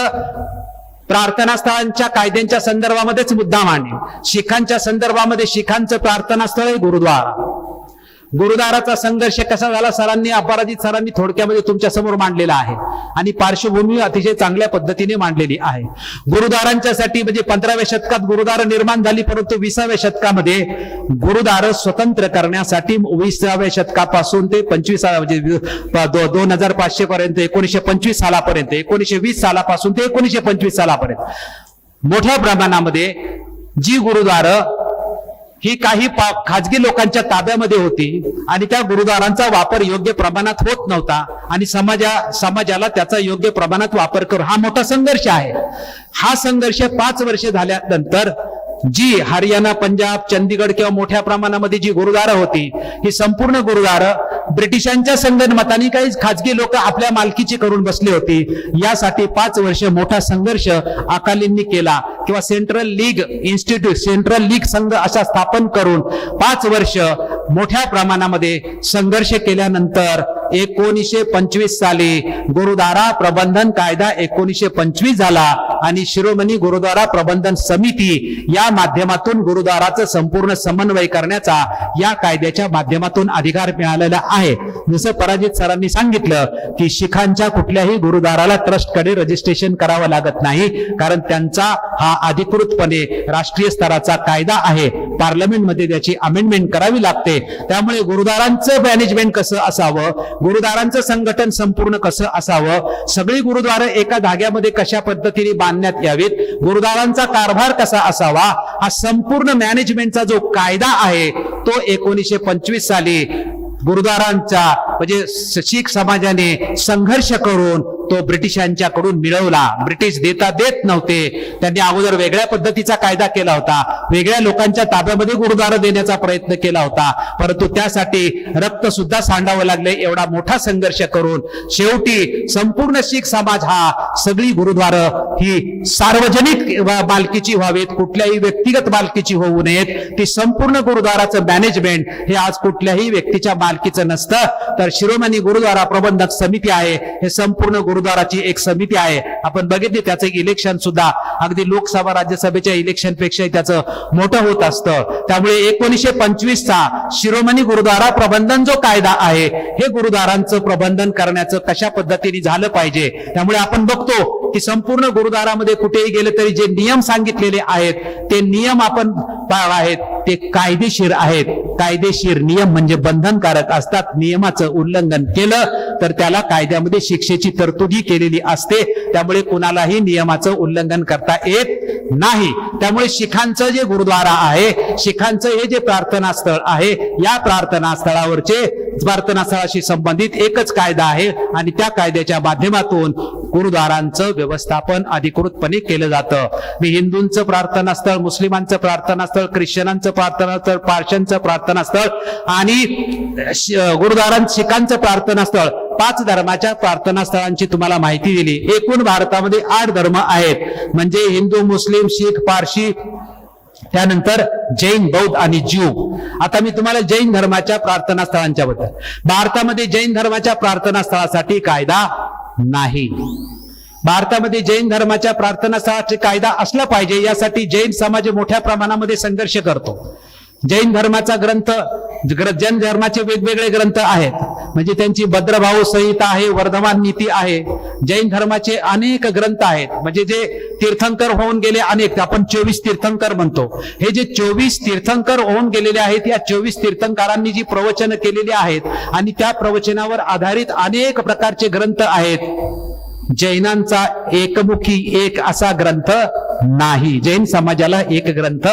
प्रार्थनास्थळांच्या कायद्यांच्या संदर्भामध्येच मुद्दा मांडेन. शिखांच्या संदर्भामध्ये शिखांचं प्रार्थनास्थळ आहे गुरुद्वारा. गुरुद्वाराचा संघर्ष कसा झाला सरांनी, अपराजित सरांनी थोडक्यामध्ये तुमच्या समोर मांडलेला आहे आणि पार्श्वभूमी अतिशय चांगल्या पद्धतीने मांडलेली आहे. गुरुद्वारांच्यासाठी म्हणजे 15व्या शतकात गुरुद्वार निर्माण झाली, परंतु 20व्या शतकामध्ये गुरुद्वार स्वतंत्र करण्यासाठी 20व्या शतकापासून ते 25 म्हणजे 2500 पर्यंत 1925 सालापर्यंत 1920 सालापासून ते 1925 सालापर्यंत मोठ्या प्रमाणामध्ये जी गुरुद्वार ही काही खाजगी लोकांच्या ताब्यामध्ये होती आणि त्या गुरुद्वारांचा वापर योग्य प्रमाणात होत नव्हता आणि समाजाला त्याचा योग्य प्रमाणात वापर करू हा मोठा संघर्ष आहे. हा संघर्ष 5 वर्ष झाल्यानंतर जी हरियाणा, पंजाब, चंदीगड किंवा मोठ्या प्रमाणामध्ये जी गुरुद्वारा होती ही संपूर्ण गुरुद्वारा ब्रिटिशांच्या संगनमताने काही खाजगी लोक आपल्या मालकीची करून बसली होती. यासाठी 5 वर्ष मोठा संघर्ष अकालींनी केला किंवा central league institute, central league संघ अशा स्थापन करून 5 वर्ष मोठ्या प्रमाणामध्ये संघर्ष केल्यानंतर 1925 साली गुरुद्वारा प्रबंधन कायदा 1925 झाला आणि शिरोमणी गुरुद्वारा प्रबंधन समिती या माध्यमातून गुरुद्वाराचं संपूर्ण समन्वय करण्याचा या कायद्याच्या माध्यमातून अधिकार मिळालेला आहे. जसं पराजित सरांनी सांगितलं की शिखांच्या कुठल्याही गुरुद्वाराला ट्रस्टकडे रजिस्ट्रेशन करावं लागत नाही, कारण त्यांचा हा अधिकृतपणे राष्ट्रीय स्तराचा कायदा आहे. पार्लमेंटमध्ये त्याची अमेंडमेंट करावी लागते. त्यामुळे गुरुद्वारांचं मॅनेजमेंट कसं असावं, गुरुद्वारांचं संघटन संपूर्ण कसं असावं, सगळी गुरुद्वारे एका धाग्यामध्ये कशा पद्धतीने बांधण्यात यावीत, गुरुद्वारांचा कारभार कसा असावा, हा संपूर्ण मॅनेजमेंटचा जो कायदा आहे तो 1925 साली गुरुद्वारांचा म्हणजे शीख समाजाने संघर्ष करून तो ब्रिटिशांच्याकडून मिळवला. ब्रिटिश देत नव्हते. त्यांनी अगोदर वेगळ्या पद्धतीचा कायदा केला होता, वेगळ्या लोकांच्या ताब्यामध्ये गुरुद्वारा देण्याचा प्रयत्न केला होता, परंतु त्यासाठी रक्त सुद्धा सांडावं लागले. एवढा मोठा संघर्ष करून शेवटी संपूर्ण शीख समाज हा सगळी गुरुद्वार ही सार्वजनिक मालकीची व्हावीत, कुठल्याही व्यक्तिगत मालकीची होऊ नयेत. ती संपूर्ण गुरुद्वाराचं मॅनेजमेंट हे आज कुठल्याही व्यक्तीच्या मालकीचं नसतं, तर शिरोमणी गुरुद्वारा प्रबंधक समिती आहे हे संपूर्ण गुरुद्वाराची एक समिती आहे, आपण बघितले त्याचं इलेक्शन सुद्धा अगदी लोकसभा राज्यसभेच्या इलेक्शन पेक्षा त्याचं मोठं होत असतं. त्यामुळे 1925चा शिरोमणी गुरुद्वारा प्रबंधन जो कायदा आहे, हे गुरुद्वारांचं प्रबंधन करण्याचं कशा पद्धतीने झालं पाहिजे. त्यामुळे आपण बघतो की संपूर्ण गुरुद्वारामध्ये कुठेही गेले तरी जे नियम सांगितलेले आहेत ते नियम आपण आहेत ते कायदेशीर आहेत. कायदेशीर नियम म्हणजे बंधनकारक असतात. नियमाचं उल्लंघन केलं तर त्याला कायद्यामध्ये शिक्षेची तरतुदी केलेली असते. त्यामुळे कुणालाही नियमाचं उल्लंघन करता येत नाही. त्यामुळे शिखांचं जे गुरुद्वारा आहे, शिखांचं हे जे प्रार्थना स्थळ आहे, या प्रार्थना स्थळाशी संबंधित एकच कायदा आहे आणि त्या कायद्याच्या माध्यमातून गुरुद्वारांचं व्यवस्थापन अधिकृतपणे केलं जातं. मी हिंदूंचं प्रार्थना स्थळ, मुस्लिमांचं प्रार्थना स्थळ, ख्रिश्चनांचं प्रार्थना स्थळ, पारशांचं प्रार्थना स्थळ आणि गुरुद्वारांत शिखांचं प्रार्थना स्थळ, 5 धर्माच्या प्रार्थना स्थळांची तुम्हाला माहिती दिली. एकूण भारतामध्ये 8 धर्म आहेत, म्हणजे हिंदू, मुस्लिम, शीख, पारशी, त्यानंतर जैन, बौद्ध आणि ज्यू. आता मी तुम्हाला जैन धर्माच्या प्रार्थना स्थळांच्या बद्दल, भारतामध्ये जैन धर्माच्या प्रार्थना स्थळासाठी कायदा नाही. भारतामध्ये जैन धर्माच्या प्रार्थना स्थळाचा कायदा असला पाहिजे, यासाठी जैन समाज मोठ्या प्रमाणामध्ये संघर्ष करतो. जैन धर्माचा ग्रंथ, जैन धर्माचे वेगवेगळे ग्रंथ आहेत, म्हणजे त्यांची भद्रभाऊ संहिता आहे, वर्धमान नीती आहे. जैन धर्माचे अनेक ग्रंथ आहेत, म्हणजे जे तीर्थंकर होऊन गेले अनेक, आपण 24 तीर्थंकर म्हणतो. हे जे 24 तीर्थंकर होऊन गेलेले आहेत, या 24 तीर्थंकरांनी जी प्रवचन केलेली आहेत आणि त्या प्रवचनावर आधारित अनेक प्रकारचे ग्रंथ आहेत. जैनांचा एकमुखी एक असा ग्रंथ नाही. जैन समाजाला एक ग्रंथ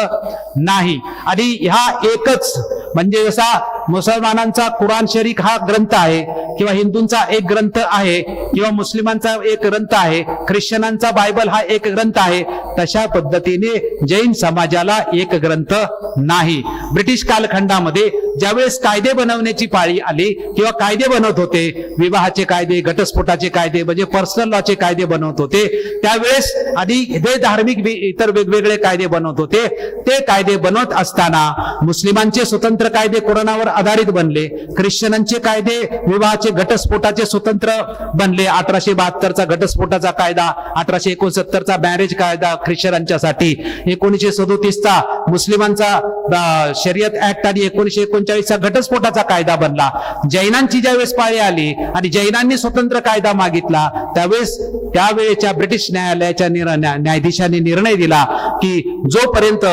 नाही. आणि हा एकच, म्हणजे जसा मुसलमानांचा कुराण शरीफ हा ग्रंथ आहे, किंवा हिंदूंचा एक ग्रंथ आहे, किंवा मुस्लिमांचा एक ग्रंथ आहे, ख्रिश्चनांचा बायबल हा एक ग्रंथ आहे, तशा पद्धतीने जैन समाजाला एक ग्रंथ नाही. ब्रिटिश कालखंडामध्ये ज्यावेळेस कायदे बनवण्याची पाळी आली किंवा कायदे बनवत होते, विवाहाचे कायदे, घटस्फोटाचे कायदे, म्हणजे पर्सनल लॉचे कायदे बनवत होते, त्यावेळेस आणि हे धार्मिक इतर वेगवेगळे कायदे बनवत होते. ते कायदे बनवत असताना मुस्लिमांचे स्वतंत्र कायदे कुराणावर आधारित बनले, ख्रिश्चनांचे कायदे विवाहाचे घटस्फोटाचे स्वतंत्र बनले. 1872चा घटस्फोटाचा कायदा, 1869चा मॅरेज कायदा ख्रिश्चनांच्यासाठी, 1937चा मुस्लिमांचा शरीयत ऍक्ट आणि 1939चा घटस्फोटाचा कायदा बनला. जैनांची ज्यावेळेस पाळी आली आणि जैनांनी स्वतंत्र कायदा मागितला, त्यावेळेच्या ब्रिटिश न्यायालयाच्या न्यायाधीशांनी निर्णय दिला की जोपर्यंत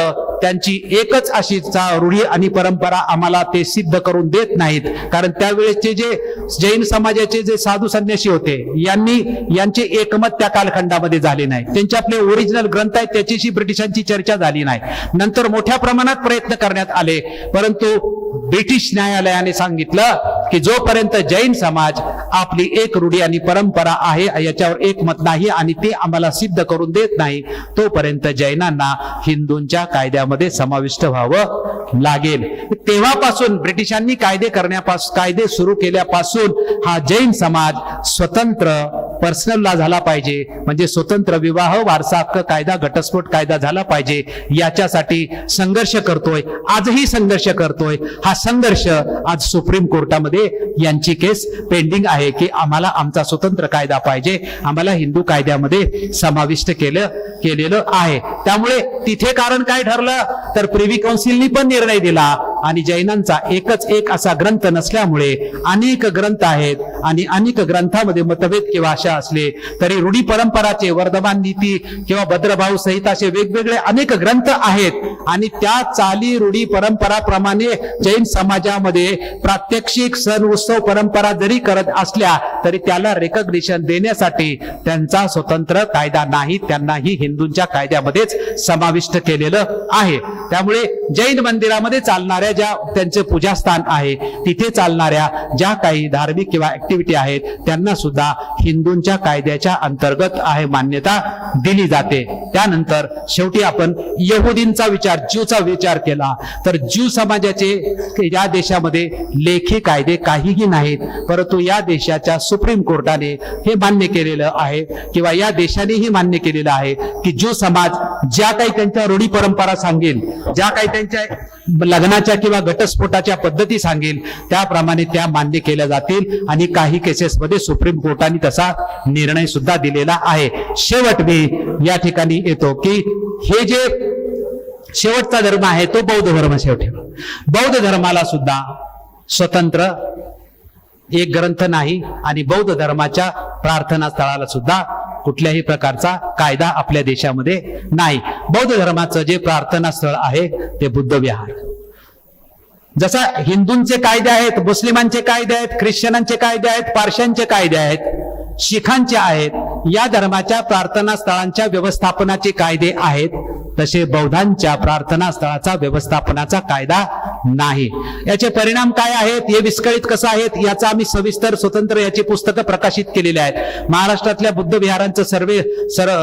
त्यांची एकच अशी रूढी आणि परंपरा आम्हाला ते सिद्ध करून देत नाहीत, कारण त्यावेळेचे जे जैन समाजाचे जे साधू संन्यासी होते, यांचे एकमत त्या कालखंडामध्ये झाले नाही. त्यांचे आपले ओरिजिनल ग्रंथ आहेत, त्याच्याशी ब्रिटिशांची चर्चा झाली नाही. नंतर मोठ्या प्रमाणात प्रयत्न करण्यात आले, परंतु ब्रिटिश न्यायालयाने सांगितलं की जोपर्यंत जैन समाज आपली एक रूढी आणि परंपरा आहे, याच्यावर एकमत नाही आणि ते आम्हाला सिद्ध करून देत नाही, तोपर्यंत जैनांना हिंदूंच्या कायद्यामध्ये समाविष्ट व्हावं लागेल. तेव्हापासून ब्रिटिशांनी कायदे सुरू केल्यापासून हा जैन समाज स्वतंत्र पर्सनल लॉ झाला पाहिजे, म्हणजे स्वतंत्र विवाह, वारसा हक्क कायदा, घटस्फोट कायदा झाला पाहिजे, याच्यासाठी संघर्ष करतोय. आजही संघर्ष करतोय. हा संघर्ष आज सुप्रीम कोर्टामध्ये यांची केस पेंडिंग आहे की आम्हाला आमचा स्वतंत्र कायदा पाहिजे, आम्हाला हिंदू कायद्यामध्ये समाविष्ट केलेलं आहे. त्यामुळे तिथे कारण काय ठरलं तर प्रिव्ही काउन्सिलनी पण निर्णय दिला आणि जैनांचा एकच एक असा ग्रंथ नसल्यामुळे अनेक ग्रंथ आहेत आणि अनेक ग्रंथामध्ये मतभेद किंवा अशा असले तरी रूढी परंपराचे, वर्धमान नीती किंवा भद्रभाऊ संहिताचे वेगवेगळे अनेक ग्रंथ आहेत आणि त्या चाली रूढी परंपराप्रमाणे जैन समाजामध्ये प्रात्यक्षिक सण उत्सव परंपरा जरी करत असल्या तरी त्याला रेकग्निशन देण्यासाठी त्यांचा स्वतंत्र कायदा नाही, त्यांनाही हिंदूंच्या कायद्यामध्येच समाविष्ट केलेलं आहे. त्यामुळे जैन मंदिरामध्ये चालणाऱ्या ज्या त्यांचे पूजास्थान आहे, तिथे चालणाऱ्या ज्या काही धार्मिक किंवा ऍक्टिव्हिटी आहेत, त्यांना सुद्धा हिंदूंच्या कायद्याच्या अंतर्गत आहे मान्यता दिली जाते. त्यानंतर शेवटी आपण यहुदींचा विचार, ज्यूचा विचार केला तर ज्यू समाजाचे या देशामध्ये लेखी कायदे काहीही नाहीत, परंतु या देशाच्या सुप्रीम कोर्टाने हे मान्य केलेलं आहे किंवा या देशानेही मान्य केलेलं आहे की ज्यू समाज ज्या काही त्यांच्या रूढी परंपरा सांगेल, ज्या काही त्यांच्या लग्नाच्या किंवा घटस्फोटाच्या पद्धती सांगेल त्याप्रमाणे त्या मान्य केल्या जातील आणि काही केसेसमध्ये सुप्रीम कोर्टाने तसा निर्णय सुद्धा दिलेला आहे. शेवट मी या ठिकाणी येतो की हे जे शेवटचा धर्म आहे तो बौद्ध धर्म. शेवटी बौद्ध धर्माला सुद्धा स्वतंत्र एक ग्रंथ नाही आणि बौद्ध धर्माच्या प्रार्थना स्थळाला सुद्धा कुठल्याही प्रकारचा कायदा आपल्या देशामध्ये नाही. बौद्ध धर्माचं जे प्रार्थना स्थळ आहे ते बुद्ध विहार. जसा हिंदूंचे कायदे आहेत, मुस्लिमांचे कायदे आहेत, ख्रिश्चनांचे कायदे आहेत, पारशांचे कायदे आहेत, शिखांचे आहेत, या धर्माच्या प्रार्थना स्थळांच्या व्यवस्थापनाचे कायदे आहेत, तसे बौद्धांच्या प्रार्थना स्थळाचा व्यवस्थापनाचा कायदा नाही. याचे परिणाम काय आहेत, हे विस्कळीत कसं आहेत, याचा आम्ही सविस्तर स्वतंत्र याची पुस्तकं प्रकाशित केलेली आहेत. महाराष्ट्रातल्या बुद्ध विहारांचं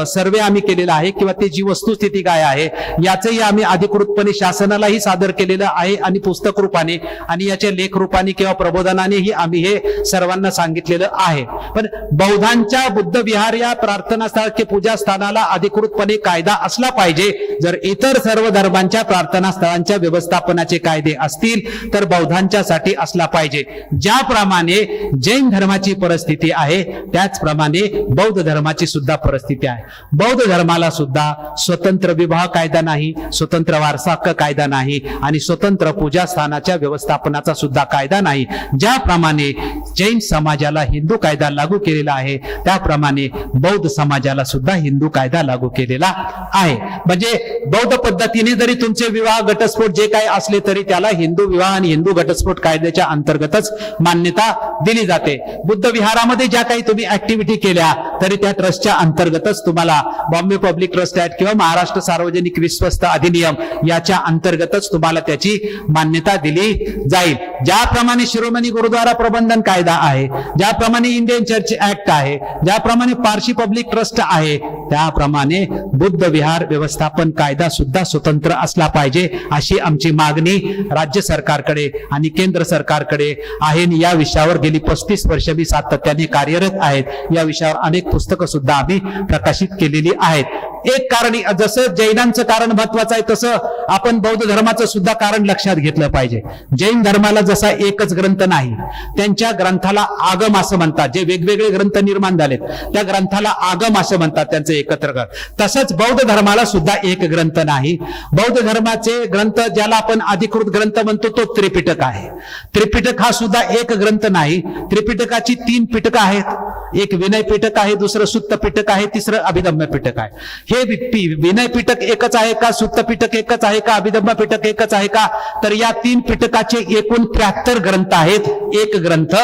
सर्वे आम्ही केलेला आहे किंवा त्याची वस्तुस्थिती काय आहे याचंही आम्ही अधिकृतपणे शासनालाही सादर केलेलं आहे आणि पुस्तक रूपाने आणि याच्या लेख रूपाने किंवा प्रबोधनानेही आम्ही हे सर्वांना सांगितलेलं आहे. पण बौद्धांच्या बुद्ध विहार या प्रार्थना स्थळाचे पूजा स्थानाला अधिकृतपणे कायदा असला पाहिजे. जर इतर सर्व धर्मांच्या प्रार्थना स्थळांच्या व्यवस्थापनाचे कायदे असतील तर बौद्धांच्यासाठी असला पाहिजे. ज्याप्रमाणे जैन धर्माची परिस्थिती आहे त्याचप्रमाणे बौद्ध धर्माची सुद्धा परिस्थिती आहे. बौद्ध धर्माला सुद्धा स्वतंत्र विवाह कायदा नाही, स्वतंत्र वारसा हक्क कायदा नाही आणि स्वतंत्र पूजा स्थानाच्या व्यवस्थापनाचा सुद्धा कायदा नाही. ज्याप्रमाणे जैन समाजाला हिंदू कायदा लागू केलेला आहे त्याप्रमाणे बौद्ध समाजाला सुद्धा हिंदू कायदा लागू केलेला आहे. म्हणजे बौद्ध पद्धतीने जरी तुमचे विवाह घटस्फोट जे काही असले तरी त्याला हिंदू विवाह आणि हिंदू घटस्फोट कायद्याच्या अंतर्गतच मान्यता दिली जाते. बुद्ध विहारामध्ये ज्या काही तुम्ही ऍक्टिव्हिटी केल्या तरी त्या ट्रस्टच्या अंतर्गतच तुम्हाला बॉम्बे पब्लिक ट्रस्ट ऍक्ट किंवा महाराष्ट्र सार्वजनिक विश्वस्त अधिनियम याच्या अंतर्गतच तुम्हाला त्याची मान्यता दिली जाईल. ज्याप्रमाणे शिरोमणी गुरुद्वारा प्रबंधन कायदा आहे, ज्याप्रमाणे इंडियन चर्च ऍक्ट आहे, ज्याप्रमाणे पारशी पब्लिक ट्रस्ट आहे, त्याप्रमाणे बुद्ध विहार व्यवस्थापन कायदा सुद्धा स्वतंत्र असला पाहिजे अशी आमची मागणी राज्य सरकारकडे आणि केंद्र सरकारकडे आहे. या विषयावर गेली 35 वर्ष मी सातत्याने कार्यरत आहेत. या विषयावर अनेक पुस्तकं सुद्धा आम्ही प्रकाशित केलेली आहेत. एक कारण, जसं जैनांचं कारण महत्वाचं आहे तसं आपण बौद्ध धर्माचं सुद्धा कारण लक्षात घेतलं पाहिजे. जैन धर्माला जसा एकच ग्रंथ नाही, त्यांच्या ग्रंथाला आगम असं म्हणतात. जे वेगवेगळे ग्रंथ निर्माण झालेत त्या ग्रंथाला आगम असं म्हणतात, त्यांचं एकत्र ग्रंथ. तसंच बौद्ध धर्माला सुद्धा एक ग्रंथ नाही. बौद्ध धर्माचे ग्रंथ ज्याला आपण अधिकृत ग्रंथ म्हणतो तो त्रिपिटक आहे. त्रिपिटक हा सुद्धा एक ग्रंथ नाही. त्रिपिटकाची 3 पिटकं आहेत. एक विनय पिटक आहे, दुसरं सुत्त पिटक आहे, तिसरं अभिधम्म पिटक आहे. हे विनय पिटक एकच आहे का, सुत्त पिटक एकच आहे का, अभिधम्म पिटक एकच आहे का, तर या 3 पिटकाचे एकूण 73 ग्रंथ आहेत, एक ग्रंथ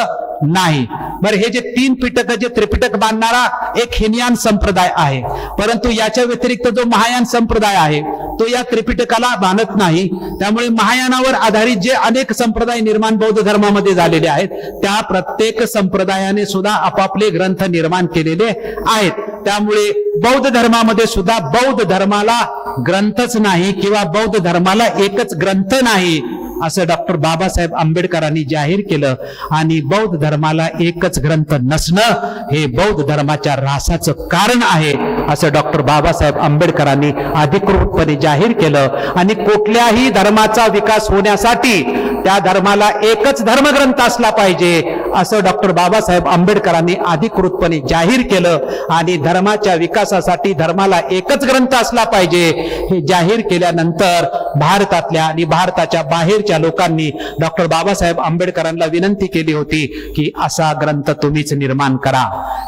नाही. बरं, हे जे 3 पिटक जे त्रिपिटक बांधणारा एक हिनयान संप्रदाय आहे, परंतु याच्या व्यतिरिक्त जो महायान संप्रदाय आहे तो या त्रिपिटकाला मानत नाही. त्यामुळे महायानावर आधारित जे अनेक संप्रदाय निर्माण बौद्ध धर्मामध्ये झालेले आहेत त्या प्रत्येक संप्रदायाने सुद्धा आपापले ग्रंथ निर्माण केलेले आहेत. त्यामुळे बौद्ध धर्मामध्ये सुद्धा बौद्ध धर्माला ग्रंथच नाही किंवा बौद्ध धर्माला एकच ग्रंथ नाही असं डॉक्टर बाबासाहेब आंबेडकरांनी जाहीर केलं. आणि बौद्ध धर्माला एकच ग्रंथ नसणं हे बौद्ध धर्माच्या ऱ्हासाचं कारण आहे असं डॉक्टर बाबासाहेब आंबेडकरांनी अधिकृतपणे जाहीर केलं. आणि कुठल्याही धर्माचा विकास होण्यासाठी त्या धर्माला एकच धर्मग्रंथ असला पाहिजे असं डॉक्टर बाबासाहेब आंबेडकरांनी अधिकृतपणे जाहीर केलं. आणि धर्माच्या विकासासाठी धर्माला एकच ग्रंथ असला पाहिजे हे जाहीर केल्यानंतर भारतातल्या आणि भारताच्या बाहेरच्या लोकांनी डॉक्टर बाबासाहेब आंबेडकरांना विनंती केली होती की असा ग्रंथ तुम्हीच निर्माण करा.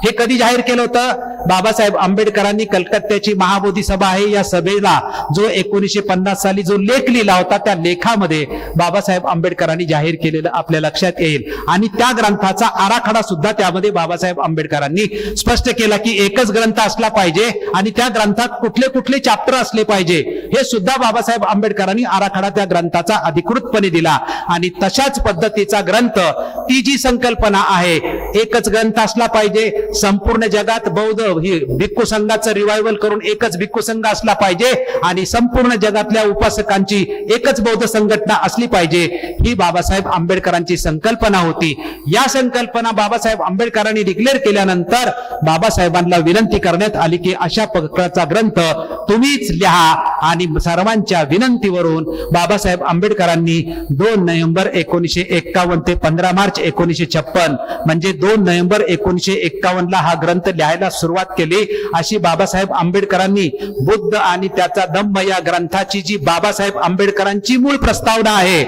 हे कधी जाहीर केलं होतं? बाबासाहेब आंबेडकरांनी कलकत्त्याची महाबोधी सभा आहे या सभेला जो 1950 साली जो लेख लिहिला होता त्या लेखामध्ये बाबासाहेब आंबेडकरांनी जाहीर केलेलं आपल्या लक्षात येईल. आणि त्या ग्रंथाचा आराखडा सुद्धा त्यामध्ये बाबासाहेब आंबेडकरांनी स्पष्ट केला की एकच ग्रंथ असला पाहिजे आणि त्या ग्रंथात कुठले कुठले चॅप्टर असले पाहिजे हे सुद्धा बाबासाहेब आंबेडकरांनी आराखडा त्या ग्रंथाचा अधिकृतपणे दिला. आणि तशाच पद्धतीचा ग्रंथ, ती जी संकल्पना आहे एकच ग्रंथ असला पाहिजे, संपूर्ण जगात बौद्ध ही भिक्खू संघाचं रिवायवल करून एकच भिक्खू संघ असला पाहिजे आणि संपूर्ण जगातल्या उपासकांची एकच बौद्ध संघटना असली पाहिजे, ही बाबासाहेब आंबेडकरांची संकल्पना होती. या संकल्पना बाबासाहेब आंबेडकरांनी डिक्लेअर केल्यानंतर बाबासाहेबांना विनंती करण्यात आली की अशा प्रकारचा ग्रंथ तुम्हीच लिहा. आणि सर्वांच्या विनंतीवरून बाबासाहेब आंबेडकरांनी 2 नोव्हेंबर 1951 ते 15 मार्च 1956 म्हणजे 2 नोव्हेंबर 1951 ला हा ग्रंथ लिहायला सुरुवात केली. अशी बाबासाहेब आंबेडकरांनी बुद्ध आणि त्याचा धम्म या ग्रंथाची जी बाबासाहेब आंबेडकरांची मूळ प्रस्तावना आहे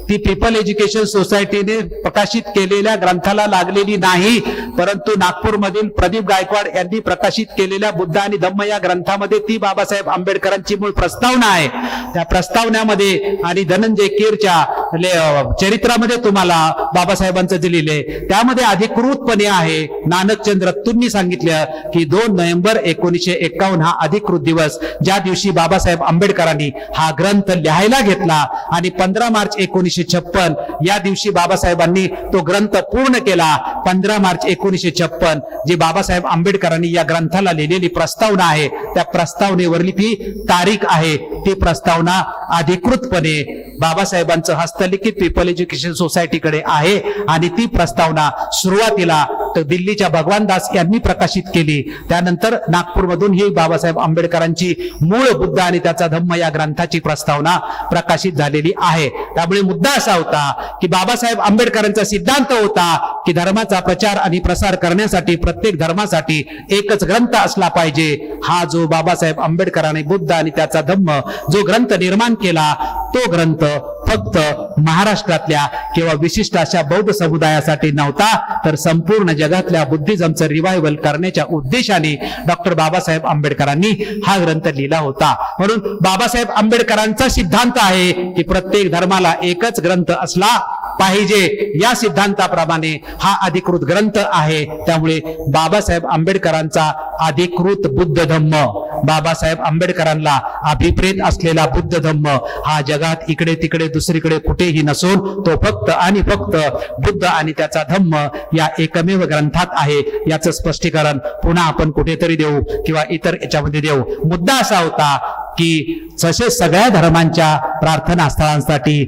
ती पीपल एज्युकेशन सोसायटीने प्रकाशित केलेल्या ग्रंथाला लागलेली नाही, परंतु नागपूरमधील प्रदीप गायकवाड यांनी प्रकाशित केलेल्या बुद्ध आणि धम्म या ग्रंथामध्ये ती बाबासाहेब आंबेडकरांची मूळ प्रस्तावना आहे. त्या प्रस्तावनेमध्ये आणि धनंजय कीरच्या चरित्रामध्ये तुम्हाला बाबासाहेबांचं जे लिहिले त्यामध्ये अधिकृतपणे आहे. नानकचंद रत्तूंनी सांगितलं की 2 नोव्हेंबर 1951 हा अधिकृत दिवस, ज्या दिवशी बाबासाहेब आंबेडकरांनी हा ग्रंथ लिहायला घेतला आणि 15 मार्च 1956 या दिवशी बाबासाहेबांनी तो ग्रंथ पूर्ण केला. 15 मार्च 1956 जी बाबासाहेब आंबेडकरांनी या ग्रंथाला लिहिलेली प्रस्तावना आहे त्या प्रस्तावनेवरली ती तारीख आहे. ती प्रस्तावना अधिकृतपणे बाबासाहेबांचं हस्तलिखित पीपल एज्युकेशन सोसायटीकडे आहे आणि ती प्रस्तावना सुरुवातीला दिल्लीच्या भगवान दास यांनी प्रकाशित केली. त्यानंतर नागपूरमधून ही बाबासाहेब आंबेडकरांची मूळ बुद्ध आणि त्याचा धम्म या ग्रंथाची प्रस्तावना प्रकाशित झालेली आहे. त्यामुळे मुद्दा असा होता की बाबासाहेब आंबेडकरांचा सिद्धांत होता की धर्माचा प्रचार आणि प्रसार करण्यासाठी प्रत्येक धर्मासाठी एकच ग्रंथ असला पाहिजे. हा जो बाबासाहेब आंबेडकरांनी बुद्ध आणि त्याचा धम्म जो ग्रंथ निर्माण केला तो ग्रंथ फक्त महाराष्ट्रातल्या किंवा विशिष्ट अशा बौद्ध समुदायासाठी नव्हता, तर संपूर्ण जगातल्या बुद्धिझमचं रिवायवल करण्याच्या उद्देशाने डॉक्टर बाबासाहेब आंबेडकरांनी हा ग्रंथ लिहिला होता. म्हणून बाबासाहेब आंबेडकरांचा सिद्धांत आहे की प्रत्येक धर्माला एकच ग्रंथ असला पाहिजे. या सिद्धांताप्रमाणे हा अधिकृत ग्रंथ आहे. त्यामुळे बाबासाहेब आंबेडकरांचा अधिकृत बुद्ध धम्म, बाबासाहेब आंबेडकरांना अभिप्रेत असलेला बुद्ध धम्म हा जगात इकडे तिकडे दुसरीकडे कुठेही नसून तो फक्त आणि फक्त बुद्ध आणि त्याचा धम्म या एकमेव ग्रंथात आहे. याचं स्पष्टीकरण पुन्हा आपण कुठेतरी देऊ किंवा इतर याच्यामध्ये देऊ. मुद्दा असा होता की जसे सगळ्या धर्मांच्या प्रार्थना स्थळांसाठी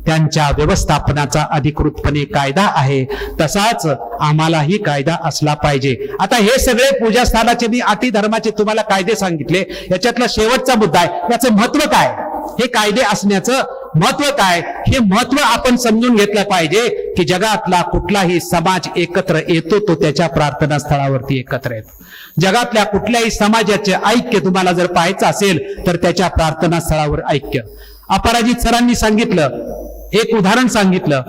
त्यांच्या व्यवस्थापनाचा अधिकृतपणे कायदा आहे, तसाच आम्हालाही कायदा असला पाहिजे. आता हे सगळे पूजास्थानाचे मी अति धर्माचे तुम्हाला कायदे सांगितले. याच्यातला शेवटचा मुद्दा आहे, याचं महत्व काय, हे कायदे असण्याचं महत्व काय, हे महत्व आपण समजून घेतलं पाहिजे की जगातला कुठलाही समाज एकत्र येतो तो त्याच्या प्रार्थना स्थळावरती एकत्र येतो. जगातल्या कुठल्याही समाजाचे ऐक्य तुम्हाला जर पाहायचं असेल तर त्याच्या प्रार्थना स्थळावर ऐक्य. अपराजित सरांनी सांगितलं, एक उदाहरण सांगितलं,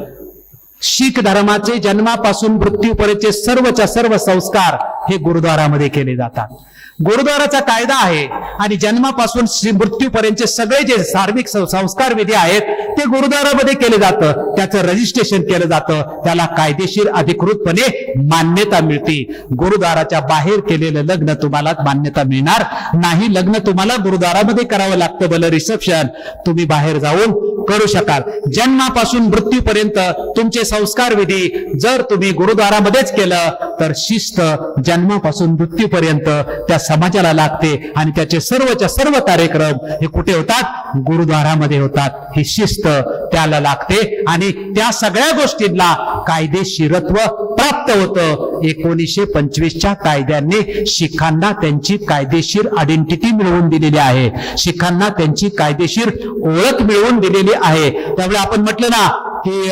शीख धर्माचे जन्मापासून मृत्यूपर्यंतचे सर्वच्या सर्व संस्कार हे गुरुद्वारामध्ये केले जातात. गुरुद्वाराचा कायदा आहे आणि जन्मापासून मृत्यूपर्यंतचे सगळे जे धार्मिक संस्कार विधी आहेत ते गुरुद्वारामध्ये केले जातं. त्याचं रजिस्ट्रेशन केलं जातं, त्याला कायदेशीर अधिकृतपणे मान्यता मिळते. गुरुद्वाराच्या बाहेर केलेलं लग्न तुम्हाला मान्यता मिळणार नाही. लग्न तुम्हाला गुरुद्वारामध्ये करावं लागतं. भलं रिसेप्शन तुम्ही बाहेर जाऊन करू शकाल. जन्मापासून मृत्यूपर्यंत तुमचे संस्कार विधी जर तुम्ही गुरुद्वारामध्येच केलं तर शिस्त जन्मापासून मृत्यूपर्यंत त्या समाजाला लागते आणि त्याचे सर्वच्या सर्व कार्यक्रम हे कुठे होतात, गुरुद्वारामध्ये होतात. ही शिस्त त्याला लागते आणि त्या सगळ्या गोष्टींना कायदेशीरत्व प्राप्त होतं. 1925च्या कायद्याने शिखांना त्यांची कायदेशीर आयडेंटिटी मिळवून दिलेली आहे. शिखांना त्यांची कायदेशीर ओळख मिळवून दिलेली आहे. त्यामुळे आपण म्हटलं ना की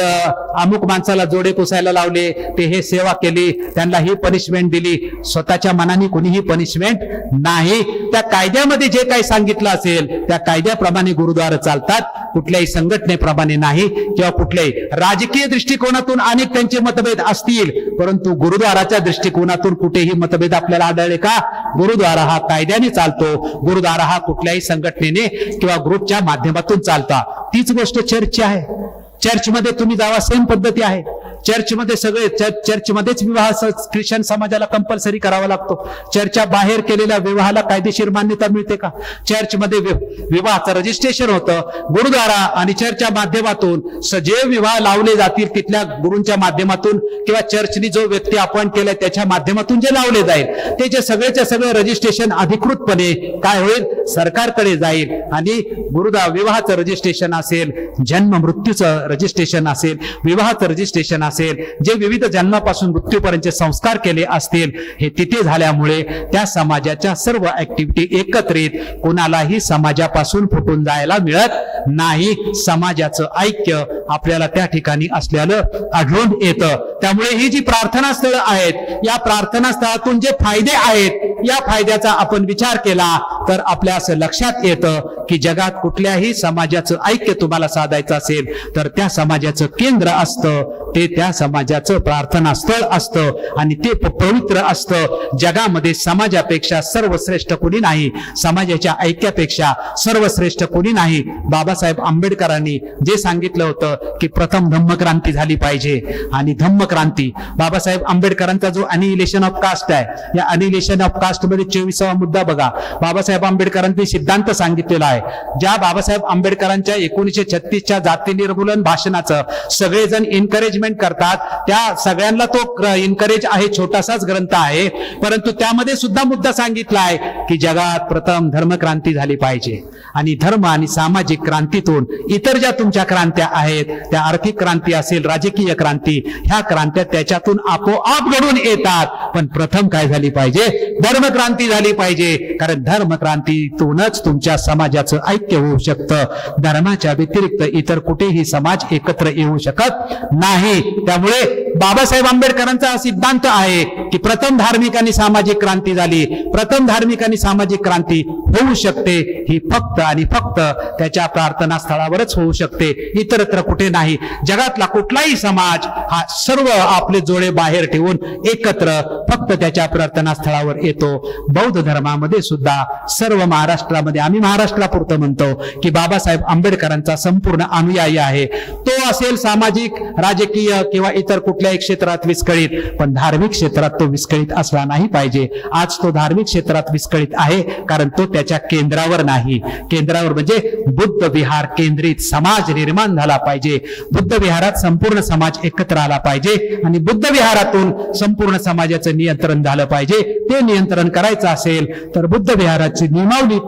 अमुक माणसाला जोडे पुसायला लावले, ते हे सेवा केली, त्यांना ही पनिशमेंट दिली. स्वतःच्या मनाने कोणीही पनिशमेंट नाही. त्या कायद्यामध्ये जे काही सांगितलं असेल त्या कायद्याप्रमाणे गुरुद्वार चालतात, कुठल्याही संघटनेप्रमाणे नाही किंवा कुठल्याही राजकीय दृष्टिकोनातून अनेक त्यांचे मतभेद असतील, परंतु गुरुद्वाराच्या दृष्टिकोनातून कुठेही मतभेद आपल्याला आढळले का? गुरुद्वारा हा कायद्याने चालतो. गुरुद्वारा हा कुठल्याही संघटनेने किंवा ग्रुपच्या माध्यमातून चालता. तीच गोष्ट चर्चची आहे. चर्चमध्ये तुम्ही जावा, सेम पद्धती आहे. चर्चमध्ये सगळे चर्चमध्येच विवाह ख्रिश्चन समाजाला कंपल्सरी करावा लागतो. चर्चच्या बाहेर केलेल्या विवाहाला कायदेशीर मान्यता मिळते का? चर्चमध्ये विवाहाचं रजिस्ट्रेशन होतं. गुरुद्वारा आणि चर्चच्या माध्यमातून जे विवाह लावले जातील तिथल्या गुरूंच्या माध्यमातून किंवा चर्चनी जो व्यक्ती अपॉइंट केलाय त्याच्या माध्यमातून जे लावले जाईल ते सगळेच्या सगळे रजिस्ट्रेशन अधिकृतपणे काय होईल? सरकारकडे जाईल. आणि गुरुद्वारा विवाहाचं रजिस्ट्रेशन असेल, जन्म मृत्यूचं रजिस्ट्रेशन असेल, विवाहाचं रजिस्ट्रेशन असेल, जे विविध जन्मापासून मृत्यूपर्यंतचे संस्कार केले असतील, हे तिथे झाल्यामुळे त्या समाजाच्या सर्व ऍक्टिव्हिटी एकत्रित कोणालाही समाजापासून फुटून जायला मिळत नाही. समाजाचं ऐक्य आपल्याला त्या ठिकाणी असल्यानं आढळून येतं. त्यामुळे ही जी प्रार्थना स्थळं आहेत, या प्रार्थना स्थळातून जे फायदे आहेत, या फायद्याचा आपण विचार केला तर आपल्या असं लक्षात येतं की जगात कुठल्याही समाजाचं ऐक्य तुम्हाला साधायचं असेल तर त्या समाजाचं केंद्र असतं, ते त्या समाजाचं प्रार्थना स्थळ असतं आणि ते पवित्र असतं. जगामध्ये समाजापेक्षा सर्वश्रेष्ठ कोणी नाही, समाजाच्या ऐक्यापेक्षा सर्वश्रेष्ठ कोणी नाही. बाबासाहेब आंबेडकरांनी जे सांगितलं होतं की प्रथम धम्मक्रांती झाली पाहिजे, आणि धम्मक्रांती बाबासाहेब आंबेडकरांचा जो अनिहिलेशन ऑफ कास्ट आहे, या अनिहिलेशन ऑफ कास्ट मध्ये 24वा मुद्दा बघा. बाबासाहेब आंबेडकरांनी सिद्धांत सांगितलेला आहे. ज्या बाबासाहेब आंबेडकरांच्या 1936च्या जाती निर्मूलन भाषणाचं सगळेजण एन्करेजमेंट करतात, त्या सगळ्यांना तो एन्करेज आहे, छोटासाच ग्रंथ आहे, परंतु त्यामध्ये सुद्धा मुद्दा सांगितला आहे की जगात प्रथम धर्मक्रांती झाली पाहिजे, आणि धर्म आणि सामाजिक क्रांतीतून इतर ज्या तुमच्या क्रांत्या आहेत, त्या आर्थिक क्रांती असेल, राजकीय क्रांती, ह्या क्रांत्या त्याच्यातून आपोआप घडून येतात. पण प्रथम काय झाली पाहिजे? धर्मक्रांती झाली पाहिजे. कारण धर्मक्रांतीतूनच तुमच्या समाजाचं ऐक्य होऊ शकतं. धर्माच्या व्यतिरिक्त इतर कुठेही समाज एकत्र येऊ शकत नाही. त्यामुळे बाबासाहेब आंबेडकरांचा हा सिद्धांत आहे की प्रथम धार्मिक आणि सामाजिक क्रांती झाली, प्रथम धार्मिक आणि सामाजिक क्रांती होऊ शकते ही फक्त आणि फक्त त्याच्या प्रार्थना स्थळावरच होऊ शकते, इतरत्र कुठे नाही. जगातला कुठलाही समाज हा सर्व आपले जोडे बाहेर ठेवून एकत्र फक्त त्याच्या प्रार्थना स्थळावर येतो. बौद्ध धर्मामध्ये सुद्धा सर्व महाराष्ट्रामध्ये, आम्ही महाराष्ट्रापुरतं म्हणतो की बाबासाहेब आंबेडकरांचा संपूर्ण अनुयायी आहे. तो असेल सामाजिक, राजकीय किंवा इतर कुठल्याही क्षेत्रात विस्कळीत, पण धार्मिक क्षेत्रात तो विस्कळीत असला नाही पाहिजे. आज तो धार्मिक क्षेत्रात विस्कळीत आहे कारण तो त्याच्या केंद्रावर नाही. केंद्रावर म्हणजे बुद्ध विहार केंद्रित समाज निर्माण झाला पाहिजे. बुद्ध विहारात संपूर्ण समाज एकत्र आला पाहिजे आणि बुद्ध विहारातून संपूर्ण समाजाचं नियंत्रण झालं पाहिजे. ते नियंत्रण करायचं असेल तर बुद्ध विहाराची नियमावली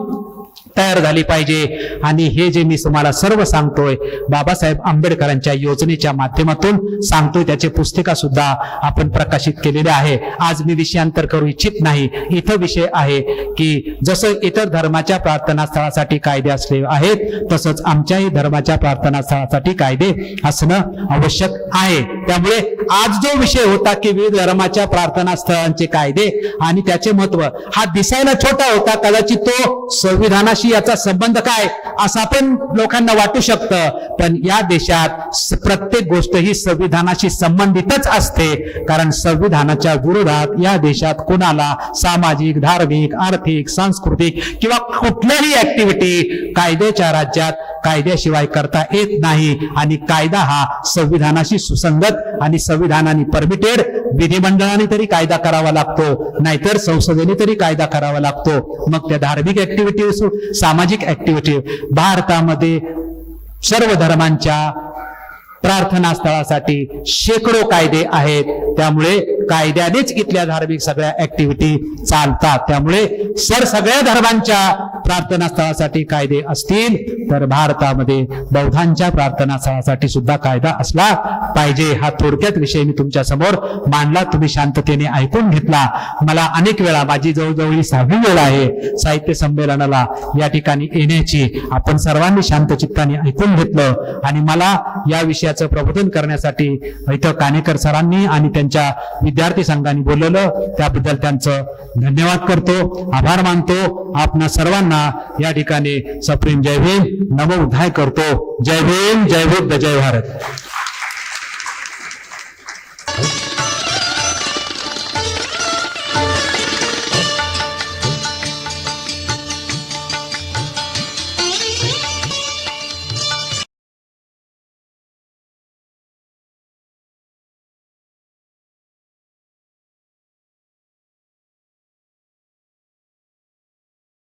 तयार झाली पाहिजे. आणि हे जे मी तुम्हाला सर्व सांगतोय बाबासाहेब आंबेडकरांच्या योजनेच्या माध्यमातून सांगतोय, त्याचे पुस्तिका सुद्धा आपण प्रकाशित केलेले आहे. आज मी विषयांतर करू इच्छित नाही. इथं विषय आहे की जसं इतर धर्माच्या प्रार्थना स्थळासाठी कायदे असले आहेत, तसंच आमच्याही धर्माच्या प्रार्थना स्थळासाठी कायदे असणं आवश्यक आहे. त्यामुळे आज जो विषय होता की विविध धर्माच्या प्रार्थना स्थळांचे कायदे आणि त्याचे महत्व, हा दिसायला छोटा होता, कदाचित तो संविधानाशी याचा संबंध काय असं पण लोकांना वाटू शकतं. पण या देशात प्रत्येक गोष्ट ही संविधानाशी संबंधितच असते, कारण संविधानाच्या विरोधात या देशात कोणाला सामाजिक, धार्मिक, आर्थिक, सांस्कृतिक किंवा कुठल्याही ऍक्टिव्हिटी कायद्याच्या राज्यात कायद्याशिवाय करता येत नाही. आणि कायदा हा संविधानाशी सुसंगत आणि संविधानाने परमिटेड, विधिमंडळाने तरी कायदा करावा लागतो, नाहीतर संसदेने तरी कायदा करावा लागतो. मग त्या धार्मिक ऍक्टिव्हिटी असो, सामाजिक ऍक्टिव्हिटी, भारतामध्ये सर्व धर्मांच्या प्रार्थना स्थळासाठी शेकडो कायदे आहेत. त्यामुळे कायद्यानेच इथल्या धार्मिक सगळ्या ऍक्टिव्हिटी चालतात. त्यामुळे सगळ्या धर्मांच्या प्रार्थना स्थळासाठी कायदे असतील तर भारतामध्ये बौद्धांच्या प्रार्थना स्थळासाठी सुद्धा कायदा असला पाहिजे. हा थोडक्यात विषय मी तुमच्या समोर मांडला. तुम्ही शांततेने ऐकून घेतला. मला अनेक वेळा, माझी जवळजवळ 6वी वेळ आहे साहित्य संमेलनाला या ठिकाणी येण्याची, आपण सर्वांनी शांत चित्ताने ऐकून घेतलं आणि मला या विषयाचं प्रबोधन करण्यासाठी इथं कानेकर सरांनी आणि त्यांच्या विद्यार्थी संघाने बोलवलं, त्याबद्दल त्यांचं धन्यवाद करतो, आभार मानतो. आपणा सर्वांना या ठिकाणी सप्रेम जय भीम, नमो बुद्धाय करतो. जय भीम, जय बुद्ध, जय भारत.